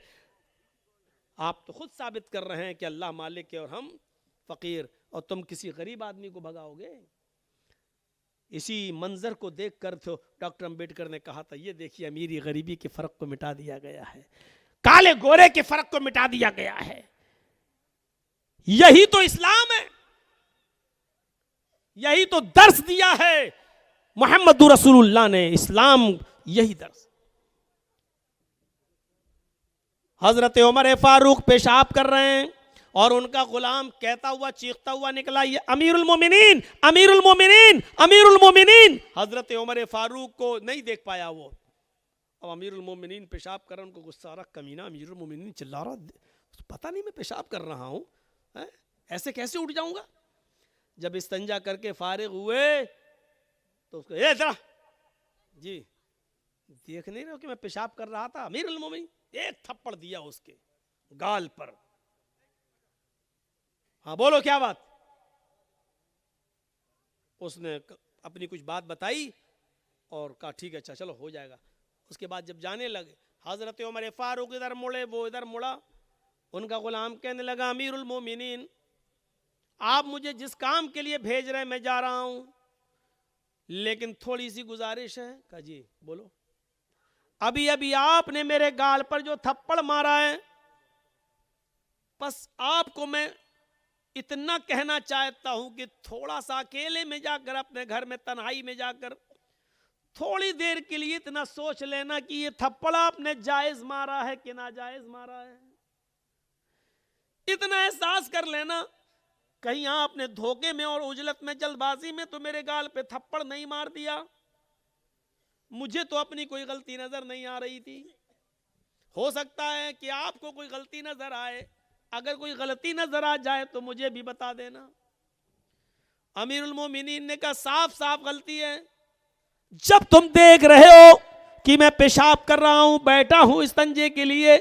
आप तो खुद साबित कर रहे हैं कि अल्लाह मालिक है और हम फकीर, और तुम किसी गरीब आदमी को भगाओगे। इसी मंजर को देखकर तो डॉक्टर अंबेडकर ने कहा था, ये देखिए अमीरी गरीबी के फर्क को मिटा दिया गया है, काले गोरे के फर्क को मिटा दिया गया है। यही तो इस्लाम है, यही तो दर्स दिया है मोहम्मद रसूलुल्लाह ने। इस्लाम यही दर्स। हजरत उमर फारूक पेशाब कर रहे हैं और उनका गुलाम कहता हुआ चीखता हुआ निकला, ये अमीरुल मोमिनीन, अमीरुल मोमिनीन, अमीरुल मोमिनीन। हजरत उमर फारूक को नहीं देख पाया वो। अब अमीरुल मोमिनीन पेशाब कर रहे, उनको गुस्सा आ रहा, कमीना अमीरुल मोमिनीन चिल्ला रहा, पता नहीं मैं पेशाब कर रहा हूँ, ऐसे कैसे उठ जाऊंगा। जब इस्तंजा करके फारिग हुए तो उसको, ए जरा जी देख नहीं रहे हो कि मैं पेशाब कर रहा था। अमीरुल मोमिनीन एक थप्पड़ दिया उसके गाल पर। हाँ बोलो क्या बात। उसने अपनी कुछ बात बताई और कहा ठीक है, अच्छा चलो हो जाएगा। उसके बाद जब जाने लगे, हजरत उमर फारूक इधर मुड़े, वो इधर मुड़ा। उनका गुलाम कहने लगा, अमीरुल मोमिनीन, आप मुझे जिस काम के लिए भेज रहे हैं मैं जा रहा हूं, लेकिन थोड़ी सी गुजारिश है। कहा जी बोलो। अभी अभी आपने मेरे गाल पर जो थप्पड़ मारा है, बस आपको मैं इतना कहना चाहता हूं कि थोड़ा सा अकेले में जाकर, अपने घर में तन्हाई में जाकर थोड़ी देर के लिए इतना सोच लेना कि ये थप्पड़ आपने जायज मारा है कि नाजायज मारा है। इतना एहसास कर लेना, कहीं आपने धोखे में और उजलत में, जल्दबाजी में तो मेरे गाल पे थप्पड़ नहीं मार दिया। मुझे तो अपनी कोई गलती नजर नहीं आ रही थी, हो सकता है कि आपको कोई गलती नजर आए। अगर कोई गलती नजर आ जाए तो मुझे भी बता देना। अमीरुल मोमिनीन ने कहा, साफ साफ गलती है। जब तुम देख रहे हो कि मैं पेशाब कर रहा हूं, बैठा हूं इस्तंजे के लिए,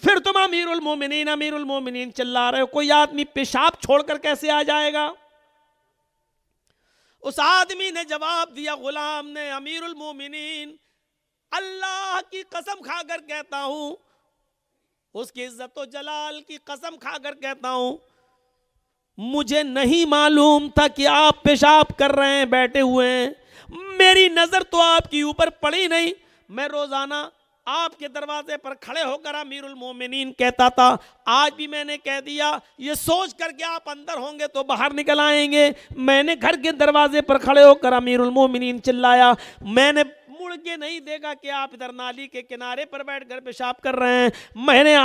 फिर तुम अमीरुल मोमिनीन चिल्ला रहे हो। कोई आदमी पेशाब छोड़कर कैसे आ जाएगा। उस आदमी ने जवाब दिया, गुलाम ने, अमीरुल मोमिनीन, अल्लाह की कसम खाकर कहता हूं, उसकी इज्जत व जलाल की कसम खाकर कहता हूं, मुझे नहीं मालूम था कि आप पेशाब कर रहे हैं, बैठे हुए हैं। मेरी नजर तो आपके ऊपर पड़ी नहीं। मैं रोजाना आपके दरवाजे पर खड़े होकर अमीरुल मोमिनीन कहता था, आज भी मैंने कह दिया, ये सोच कर कि आप अंदर होंगे तो बाहर निकल आएंगे। मैंने घर के दरवाजे पर खड़े होकर अमीरुल मोमिनीन चिल्लाया, मैंने मुड़ के नहीं देखा कि आप इधर नाली के किनारे पर बैठकर पेशाब कर रहे हैं। मैंने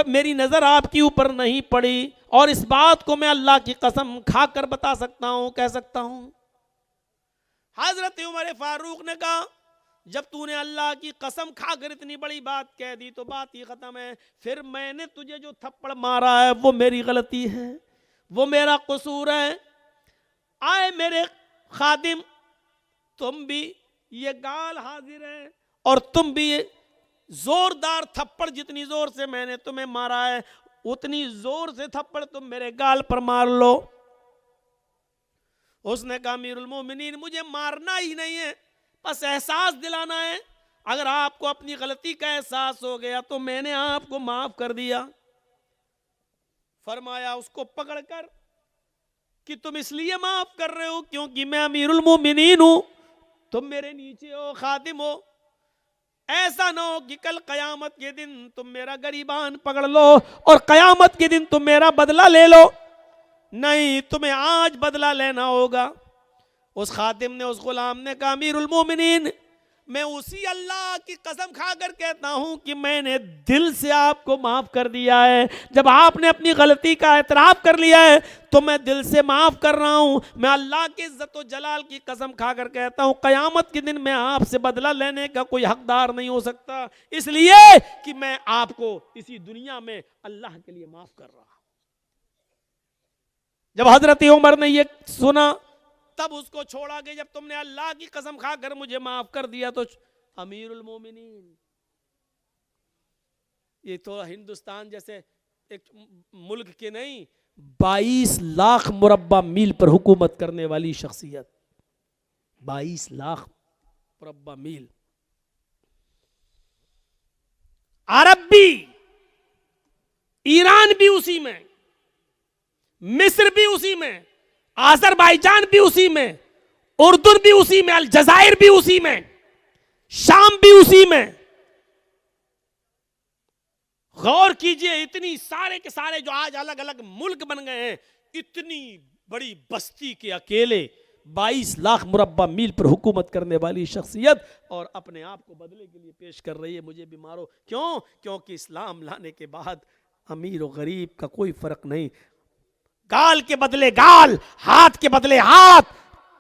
मेरी नजर आपके ऊपर नहीं पड़ी, और इस बात को मैं अल्लाह की कसम खाकर बता सकता हूं, कह सकता हूं। हजरत उमर फारूक ने कहा, जब तूने अल्लाह की कसम खाकर इतनी बड़ी बात कह दी तो बात ही खत्म है। फिर मैंने तुझे जो थप्पड़ मारा है वो मेरी गलती है, वो मेरा कसूर है। आए मेरे खादिम, तुम भी, ये गाल हाजिर है, और तुम भी जोरदार थप्पड़, जितनी जोर से मैंने तुम्हें मारा है उतनी जोर से थप्पड़ तुम मेरे गाल पर मार लो। उसने कहा, अमीरुल मोमिनीन, मुझे मारना ही नहीं है, बस एहसास दिलाना है। अगर आपको अपनी गलती का एहसास हो गया तो मैंने आपको माफ कर दिया। फरमाया उसको पकड़कर कि तुम इसलिए माफ कर रहे हो क्योंकि मैं अमीरुल मोमिनीन हूं, तुम मेरे नीचे हो, खादिम हो। ऐसा ना हो कि कल कयामत के दिन तुम मेरा गरीबान पकड़ लो और कयामत के दिन तुम मेरा बदला ले लो। नहीं, तुम्हें आज बदला लेना होगा। उस खातिम ने, उस गुलाम ने कहा, अमीरुल मोमिनीन, मैं उसी अल्लाह की कसम खाकर कहता हूं कि मैंने दिल से आपको माफ कर दिया है। जब आपने अपनी गलती का एतराफ कर लिया है तो मैं दिल से माफ कर रहा हूं। मैं अल्लाह की इज्जत व जलाल की कसम खाकर कहता हूं, कयामत के दिन मैं आपसे बदला लेने का कोई हकदार नहीं हो सकता, इसलिए कि मैं आपको इसी दुनिया में अल्लाह के लिए माफ कर रहा हूं। जब हजरत उमर ने ये सुना तब उसको छोड़ा कि जब तुमने अल्लाह की कसम खाकर मुझे माफ कर दिया तो अमीरुल मोमिनीन। ये तो हिंदुस्तान जैसे एक मुल्क के नहीं, 22 लाख मुरब्बा मील पर हुकूमत करने वाली शख्सियत, 22 लाख मुरब्बा मील। अरब भी, ईरान भी उसी में, मिस्र भी उसी में, आजरबाईजान भी उसी में, उर्दू भी उसी में, अलजायर भी उसी में, शाम भी उसी में। गौर कीजिए, इतनी सारे के सारे जो आज अलग अलग मुल्क बन गए हैं, इतनी बड़ी बस्ती के अकेले 22 लाख मुरब्बा मील पर हुकूमत करने वाली शख्सियत, और अपने आप को बदले के लिए पेश कर रही है मुझे भी मारो। क्यों? क्योंकि इस्लाम लाने के बाद अमीर और गरीब का कोई फर्क नहीं। गाल के बदले गाल, हाथ के बदले हाथ,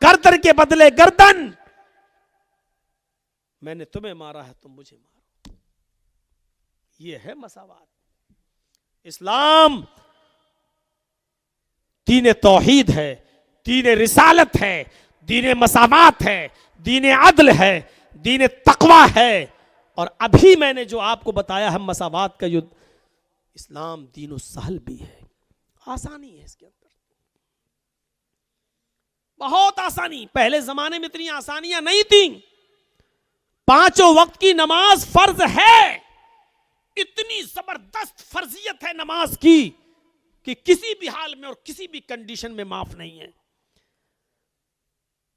गर्दन के बदले गर्दन। मैंने तुम्हें मारा है, तुम मुझे मारो। ये है मसावात। इस्लाम दीन तौहीद है, दीन रिसालत है, दीन मसावात है, दीन अदल है, दीन तकवा है। और अभी मैंने जो आपको बताया है मसावात का युद्ध, इस्लाम दीन सहल भी है। आसानी है इसके अंदर, बहुत आसानी। पहले जमाने में इतनी आसानियां नहीं थी। 5 वक्त की नमाज फर्ज है। इतनी जबरदस्त फर्जियत है नमाज की कि किसी भी हाल में और किसी भी कंडीशन में माफ नहीं है।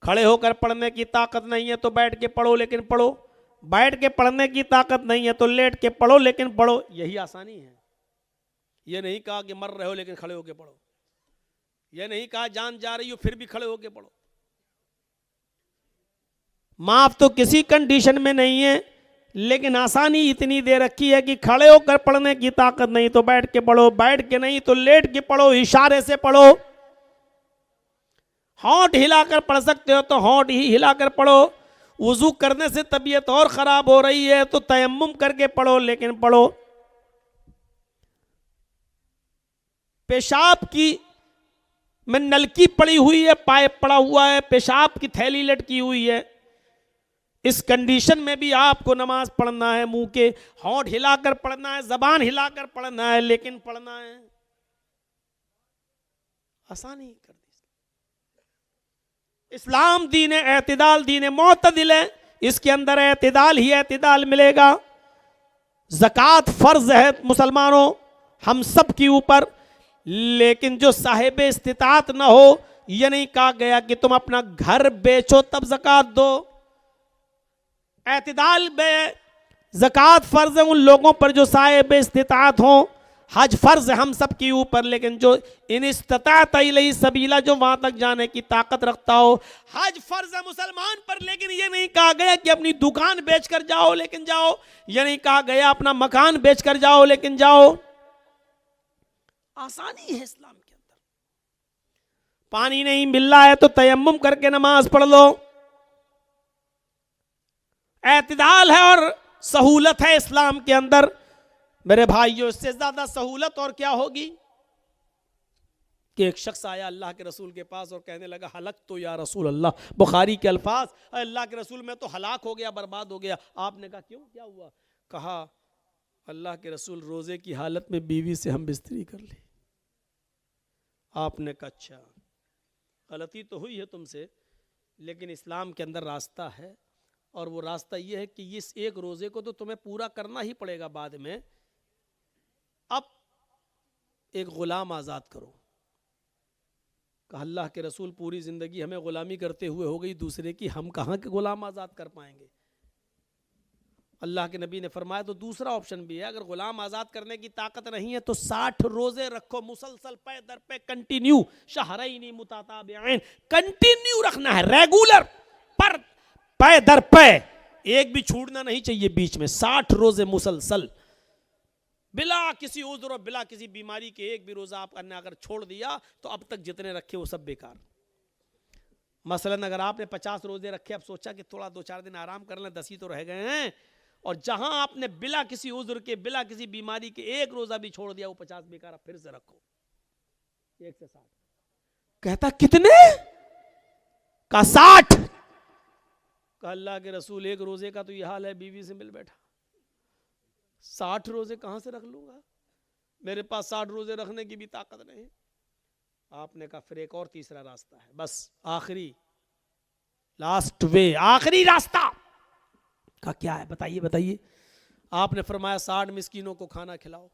खड़े होकर पढ़ने की ताकत नहीं है तो बैठ के पढ़ो लेकिन पढ़ो, बैठ के पढ़ने की ताकत नहीं है तो लेट के पढ़ो लेकिन पढ़ो। यही आसानी है। यह नहीं कहा कि मर रहे हो लेकिन खड़े होकर पढ़ो, यह नहीं कहा जान जा रही हो फिर भी खड़े होकर पढ़ो। माफ तो किसी कंडीशन में नहीं है, लेकिन आसानी इतनी दे रखी है कि खड़े होकर पढ़ने की ताकत नहीं तो बैठ के पढ़ो, बैठ के नहीं तो लेट के पढ़ो, इशारे से पढ़ो। होंठ हिलाकर पढ़ सकते हो तो होंठ ही हिलाकर पढ़ो। वुजू करने से तबीयत और खराब हो रही है तो तयम्मुम करके पढ़ो लेकिन पढ़ो। पेशाब की में नलकी पड़ी हुई है, पाइप पड़ा हुआ है, पेशाब की थैली लटकी हुई है, इस कंडीशन में भी आपको नमाज पढ़ना है। मुंह के होंठ हिलाकर पढ़ना है, जबान हिलाकर पढ़ना है, लेकिन पढ़ना है। आसानी कर दी। इस्लाम दीन एतदाल, दीन मोतदिल है। इसके अंदर एतदाल ही एतदाल मिलेगा। ज़कात फर्ज है मुसलमानों हम सब के ऊपर, लेकिन जो साहिब इस्तिताअत ना हो, यह नहीं कहा गया कि तुम अपना घर बेचो तब ज़कात दो। एतदाल में ज़कात फर्ज है उन लोगों पर जो साहिब इस्तिताअत हो। हज फर्ज है हम सब के ऊपर, लेकिन जो इन इस्तिताअत इलैहि सबीला, जो वहां तक जाने की ताकत रखता हो। हज फर्ज है मुसलमान पर, लेकिन यह नहीं कहा गया कि अपनी दुकान बेचकर जाओ लेकिन जाओ। यह नहीं कहा गया अपना मकान बेचकर जाओ लेकिन जाओ। आसानी है इस्लाम के अंदर। पानी नहीं मिल रहा है तो तयम्मुम करके नमाज पढ़ लो। एतदाल है और सहूलत है इस्लाम के अंदर। मेरे भाइयों, इससे ज्यादा सहूलत और क्या होगी कि एक शख्स आया अल्लाह के रसूल के पास और कहने लगा हलक तो या रसूल अल्लाह। बुखारी के अल्फाज, अल्लाह के रसूल मैं तो हलाक हो गया, बर्बाद हो गया। आपने कहा क्यों, क्या हुआ? कहा अल्लाह के रसूल रोजे की हालत में बीवी से हम बिस्तरी कर ली। आपने कहा अच्छा, गलती तो हुई है तुमसे, लेकिन इस्लाम के अंदर रास्ता है, और वो रास्ता ये है कि इस एक रोजे को तो तुम्हें पूरा करना ही पड़ेगा बाद में। अब एक गुलाम आज़ाद करो। कहा अल्लाह के रसूल पूरी ज़िंदगी हमें गुलामी करते हुए हो गई दूसरे की, हम कहाँ के गुलाम आज़ाद कर पाएंगे। अल्लाह के नबी ने फरमाया तो दूसरा ऑप्शन भी है, अगर गुलाम आज़ाद करने की ताकत नहीं है तो 60 रोजे रखो मुसलसल, पे दर पे कंटिन्यू, शहरैनी मुताताबिऐन, कंटिन्यू रखना है, रेगुलर, पर पे दर पे, एक भी छूटना नहीं चाहिए बीच में। 60 रोजे मुसलसल बिला किसी उज़्र और बिला किसी बीमारी के। एक भी रोजा आपने अगर छोड़ दिया तो अब तक जितने रखे वो सब बेकार। मसलन अगर आपने 50 रोजे रखे, अब सोचा कि थोड़ा 2-4 दिन आराम कर लें, 10 ही तो रह गए हैं, और जहां आपने बिला किसी उज़्र के, बिला किसी बीमारी के एक रोजा भी छोड़ दिया, वो 50 बेकार। अब फिर से रखो 1 से 60। कहता कितने? का 60। कहा अल्लाह के रसूल एक रोजे का तो यह हाल है, बीवी से मिल बैठा, 60 रोजे कहां से रख लूंगा, मेरे पास 60 रोजे रखने की भी ताकत नहीं। आपने कहा फिर एक और तीसरा रास्ता है, बस आखिरी लास्ट वे, आखिरी रास्ता। कहा क्या है, बताइए बताइए। आपने फरमाया 60 मिस्कीनों को खाना खिलाओ।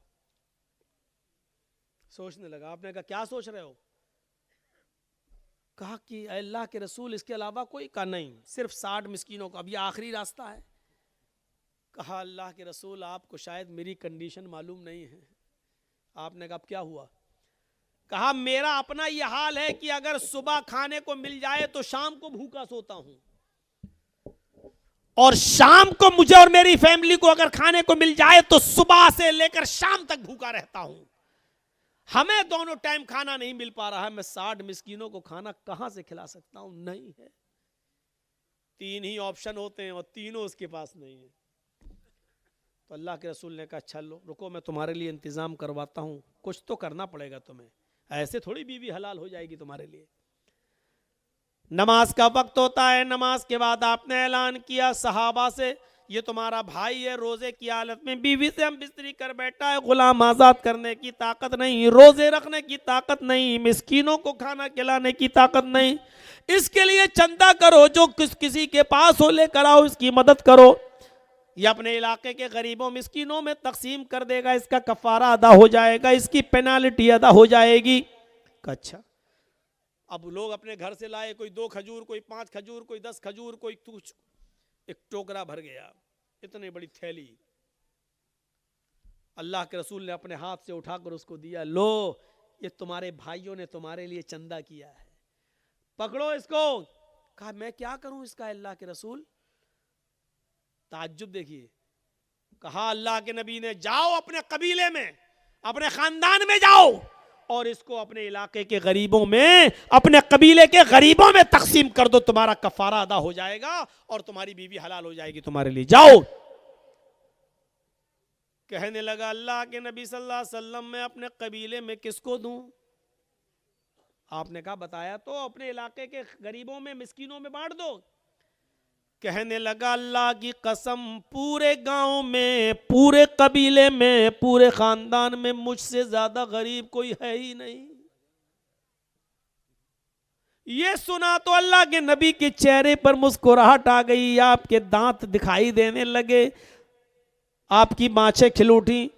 सोचने लगा। आपने कहा क्या सोच रहे हो? कहा कि अल्लाह के रसूल इसके अलावा कोई? का नहीं, सिर्फ 60 मिस्कीनों को, अब ये आखिरी रास्ता है। कहा अल्लाह के रसूल आपको शायद मेरी कंडीशन मालूम नहीं है। आपने कहा क्या हुआ? कहा मेरा अपना यह हाल है कि अगर सुबह खाने को मिल जाए तो शाम को भूखा सोता हूं, और शाम को मुझे और मेरी फैमिली को अगर खाने को मिल जाए तो सुबह से लेकर शाम तक भूखा रहता हूं। हमें दोनों टाइम खाना नहीं मिल पा रहा है, मैं 60 मिस्कीनों को खाना कहां से खिला सकता हूं? नहीं है। 3 ही ऑप्शन होते हैं और तीनों उसके पास नहीं है। तो अल्लाह के रसूल ने कहा अच्छा लो, रुको मैं तुम्हारे लिए इंतजाम करवाता हूं, कुछ तो करना पड़ेगा तुम्हें, ऐसे थोड़ी बीवी हलाल हो जाएगी तुम्हारे लिए। नमाज का वक्त होता है, नमाज के बाद आपने ऐलान किया सहाबा से, ये तुम्हारा भाई है, रोजे की हालत में बीवी से हम बिस्तरी कर बैठा है, गुलाम आजाद करने की ताकत नहीं, रोजे रखने की ताकत नहीं, मिस्कीनों को खाना खिलाने की ताकत नहीं, इसके लिए चंदा करो, जो किसी के पास हो लेकर आओ, इसकी मदद करो, ये अपने इलाके के गरीबों मिस्कीनों में तकसीम कर देगा, इसका कफारा अदा हो जाएगा, इसकी पेनाल्टी अदा हो जाएगी। अच्छा, अब लोग अपने घर से लाए, कोई 2 खजूर, कोई 5 खजूर, कोई 10 खजूर, कोई कुछ, एक टोकरा भर गया, इतनी बड़ी थैली। अल्लाह के रसूल ने अपने हाथ से उठाकर उसको दिया, लो ये तुम्हारे भाइयों ने तुम्हारे लिए चंदा किया है, पकड़ो इसको। कहा मैं क्या करूं इसका अल्लाह के रसूल? ताज्जुब देखिए। कहा अल्लाह के नबी ने जाओ अपने कबीले में, अपने खानदान में जाओ और इसको अपने इलाके के गरीबों में, अपने कबीले के गरीबों में तकसीम कर दो, तुम्हारा कफारा अदा हो जाएगा और तुम्हारी बीवी हलाल हो जाएगी तुम्हारे लिए, जाओ। कहने लगा अल्लाह के नबी सल्लल्लाहु अलैहि वसल्लम मैं अपने कबीले में किसको दूं? आपने कहा बताया तो, अपने इलाके के गरीबों में, मिस्कीनों में बांट दो। कहने लगा अल्लाह की कसम पूरे गांव में, पूरे कबीले में, पूरे खानदान में मुझसे ज्यादा गरीब कोई है ही नहीं। ये सुना तो अल्लाह के नबी के चेहरे पर मुस्कुराहट आ गई, आपके दांत दिखाई देने लगे, आपकी बाँछें खिल उठी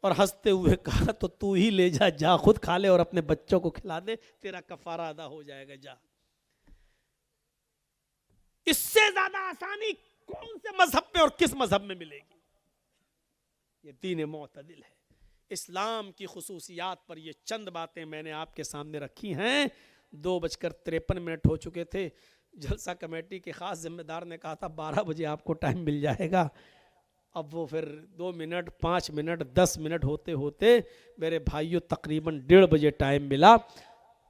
और हंसते हुए कहा तो तू ही ले जा, जा खुद खा ले और अपने बच्चों को खिला दे, तेरा कफारा अदा हो जाएगा, जा। इससे ज्यादा आसानी कौन से मजहब पे और किस मजहब में मिलेगी? ये दीन मोतदिल है। इस्लाम की खुसूसियात पर ये चंद बातें मैंने आपके सामने रखी हैं। 2:53 हो चुके थे। जलसा कमेटी के खास जिम्मेदार ने कहा था 12 बजे आपको टाइम मिल जाएगा। अब वो फिर 2 मिनट, 5 मिनट, 10 मिनट होते होते मेरे भाइयों तकरीबन 1:30 बजे टाइम मिला।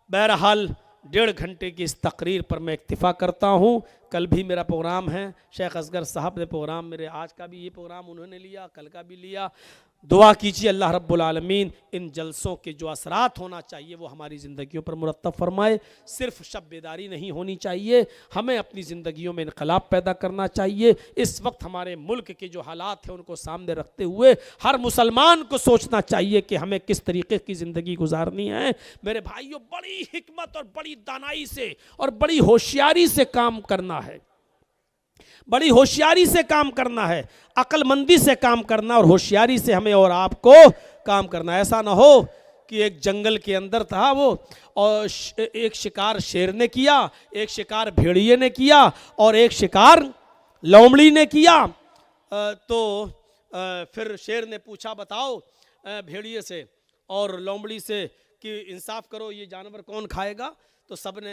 बहरहाल 1.5 घंटे की इस तकरीर पर मैं इक्तिफा करता हूँ। कल भी मेरा प्रोग्राम है, शेख असगर साहब ने प्रोग्राम, मेरे आज का भी ये प्रोग्राम उन्होंने लिया, कल का भी लिया। दुआ कीजिए अल्लाह रब्बुल आलमीन इन जलसों के जो असरात होना चाहिए वो हमारी ज़िंदगियों पर मुरत्तब फरमाए। सिर्फ शब बेदारी नहीं होनी चाहिए, हमें अपनी ज़िंदगियों में इनकलाब पैदा करना चाहिए। इस वक्त हमारे मुल्क के जो हालात हैं उनको सामने रखते हुए हर मुसलमान को सोचना चाहिए कि हमें किस तरीके की ज़िंदगी गुजारनी है। मेरे भाइयों, बड़ी हिकमत और बड़ी दानाई से और बड़ी होशियारी से काम करना है, बड़ी होशियारी से काम करना है, अक्लमंदी से काम करना और होशियारी से हमें और आपको काम करना। ऐसा ना हो कि एक जंगल के अंदर था वो, और एक शिकार शेर ने किया, एक शिकार भेड़िए ने किया और एक शिकार लोमड़ी ने किया। तो फिर शेर ने पूछा बताओ भेड़िए से और लोमड़ी से कि इंसाफ करो ये जानवर कौन खाएगा। तो सबने,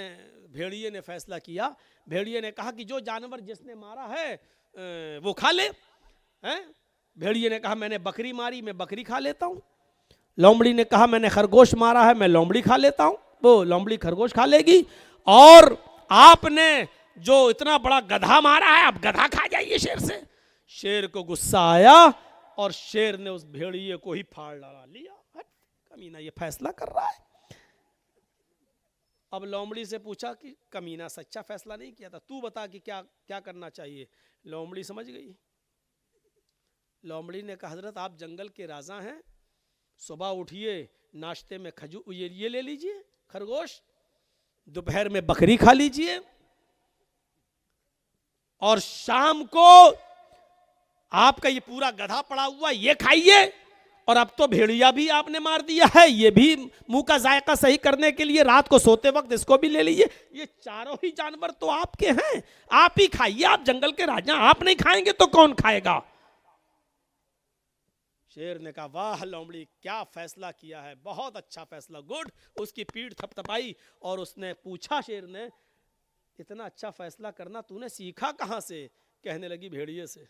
भेड़िए ने फैसला किया, भेड़िए ने कहा कि जो जानवर जिसने मारा है वो खा ले। हैं? भेड़िए ने कहा मैंने बकरी मारी, मैं बकरी खा लेता हूँ। लोमड़ी ने कहा मैंने खरगोश मारा है, मैं लोमड़ी खा लेता हूँ, वो लोमड़ी खरगोश खा लेगी। और आपने जो इतना बड़ा गधा मारा है, आप गधा खा जाइए शेर से। शेर को गुस्सा आया और शेर ने उस भेड़िए को ही फाड़ डाला, लिया, कमीना ये फैसला कर रहा है। अब लोमड़ी से पूछा कि कमीना सच्चा फैसला नहीं किया था, तू बता कि क्या क्या करना चाहिए। लोमड़ी समझ गई। लोमड़ी ने कहा हजरत आप जंगल के राजा हैं, सुबह उठिए नाश्ते में खजूर ये ले लीजिए खरगोश, दोपहर में बकरी खा लीजिए और शाम को आपका ये पूरा गधा पड़ा हुआ ये खाइए, और अब तो भेड़िया भी आपने मार दिया है, ये भी मुंह का जायका सही करने के लिए रात को सोते वक्त इसको भी ले लीजिए। ये चारों ही जानवर तो आपके हैं, आप ही खाइए, आप जंगल के राजा, आप नहीं खाएंगे तो कौन खाएगा। शेर ने कहा वाह लोमड़ी क्या फैसला किया है, बहुत अच्छा फैसला, गुड। उसकी पीठ थपथपाई और उसने पूछा शेर ने इतना अच्छा फैसला करना तूने सीखा कहां से। कहने लगी भेड़िए से,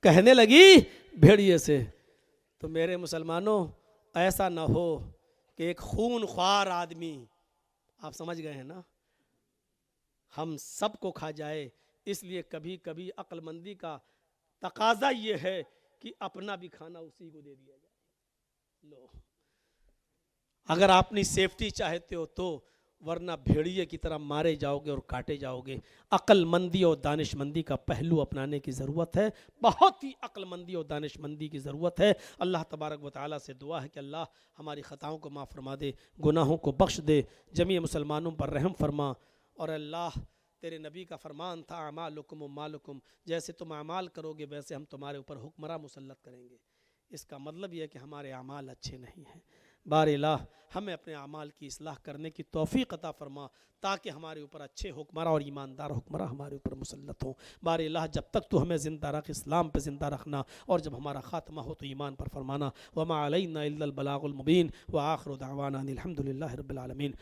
कहने लगी भेड़िए से। तो मेरे मुसलमानों ऐसा ना हो कि एक खूनख्वार आदमी, आप समझ गए हैं ना, हम सबको खा जाए। इसलिए कभी कभी अक्लमंदी का तकाजा ये है कि अपना भी खाना उसी को दे दिया जाए। लो, अगर आप अपनी सेफ्टी चाहते हो तो, वरना भेड़िए की तरह मारे जाओगे और काटे जाओगे। अक्लमंदी और दानिशमंदी का पहलू अपनाने की ज़रूरत है, बहुत ही अक्लमंदी और दानिशमंदी की ज़रूरत है। अल्लाह तबारक व तआला से दुआ है कि अल्लाह हमारी ख़ताओं को माफ़ फरमा दे, गुनाहों को बख्श दे, जमी मुसलमानों पर रहम फरमा। और अल्लाह तेरे नबी का फरमान था अमालुकुम मालुकुम, जैसे तुम अमाल करोगे वैसे हम तुम्हारे ऊपर हुक्मरां मुसल्लत करेंगे। इसका मतलब यह है कि हमारे अमाल अच्छे नहीं हैं। बारिल्लाह हमें अपने अमाल की इस्लाह करने की तौफीक अता फरमा, ताकि हमारे ऊपर अच्छे हुक्मरां और ईमानदार हुक्मरां हमारे ऊपर मुसल्लत हों। बारिल्लाह जब तक तू हमें ज़िंदा रख, इस्लाम पे ज़िंदा रखना, और जब हमारा ख़ात्मा हो तो ईमान पर फरमाना। वमा अलैना इल्लल बलागुल मुबीन व आखिरु दावाना अनिल हम्दुलिल्लाहि रब्बिल आलमीन।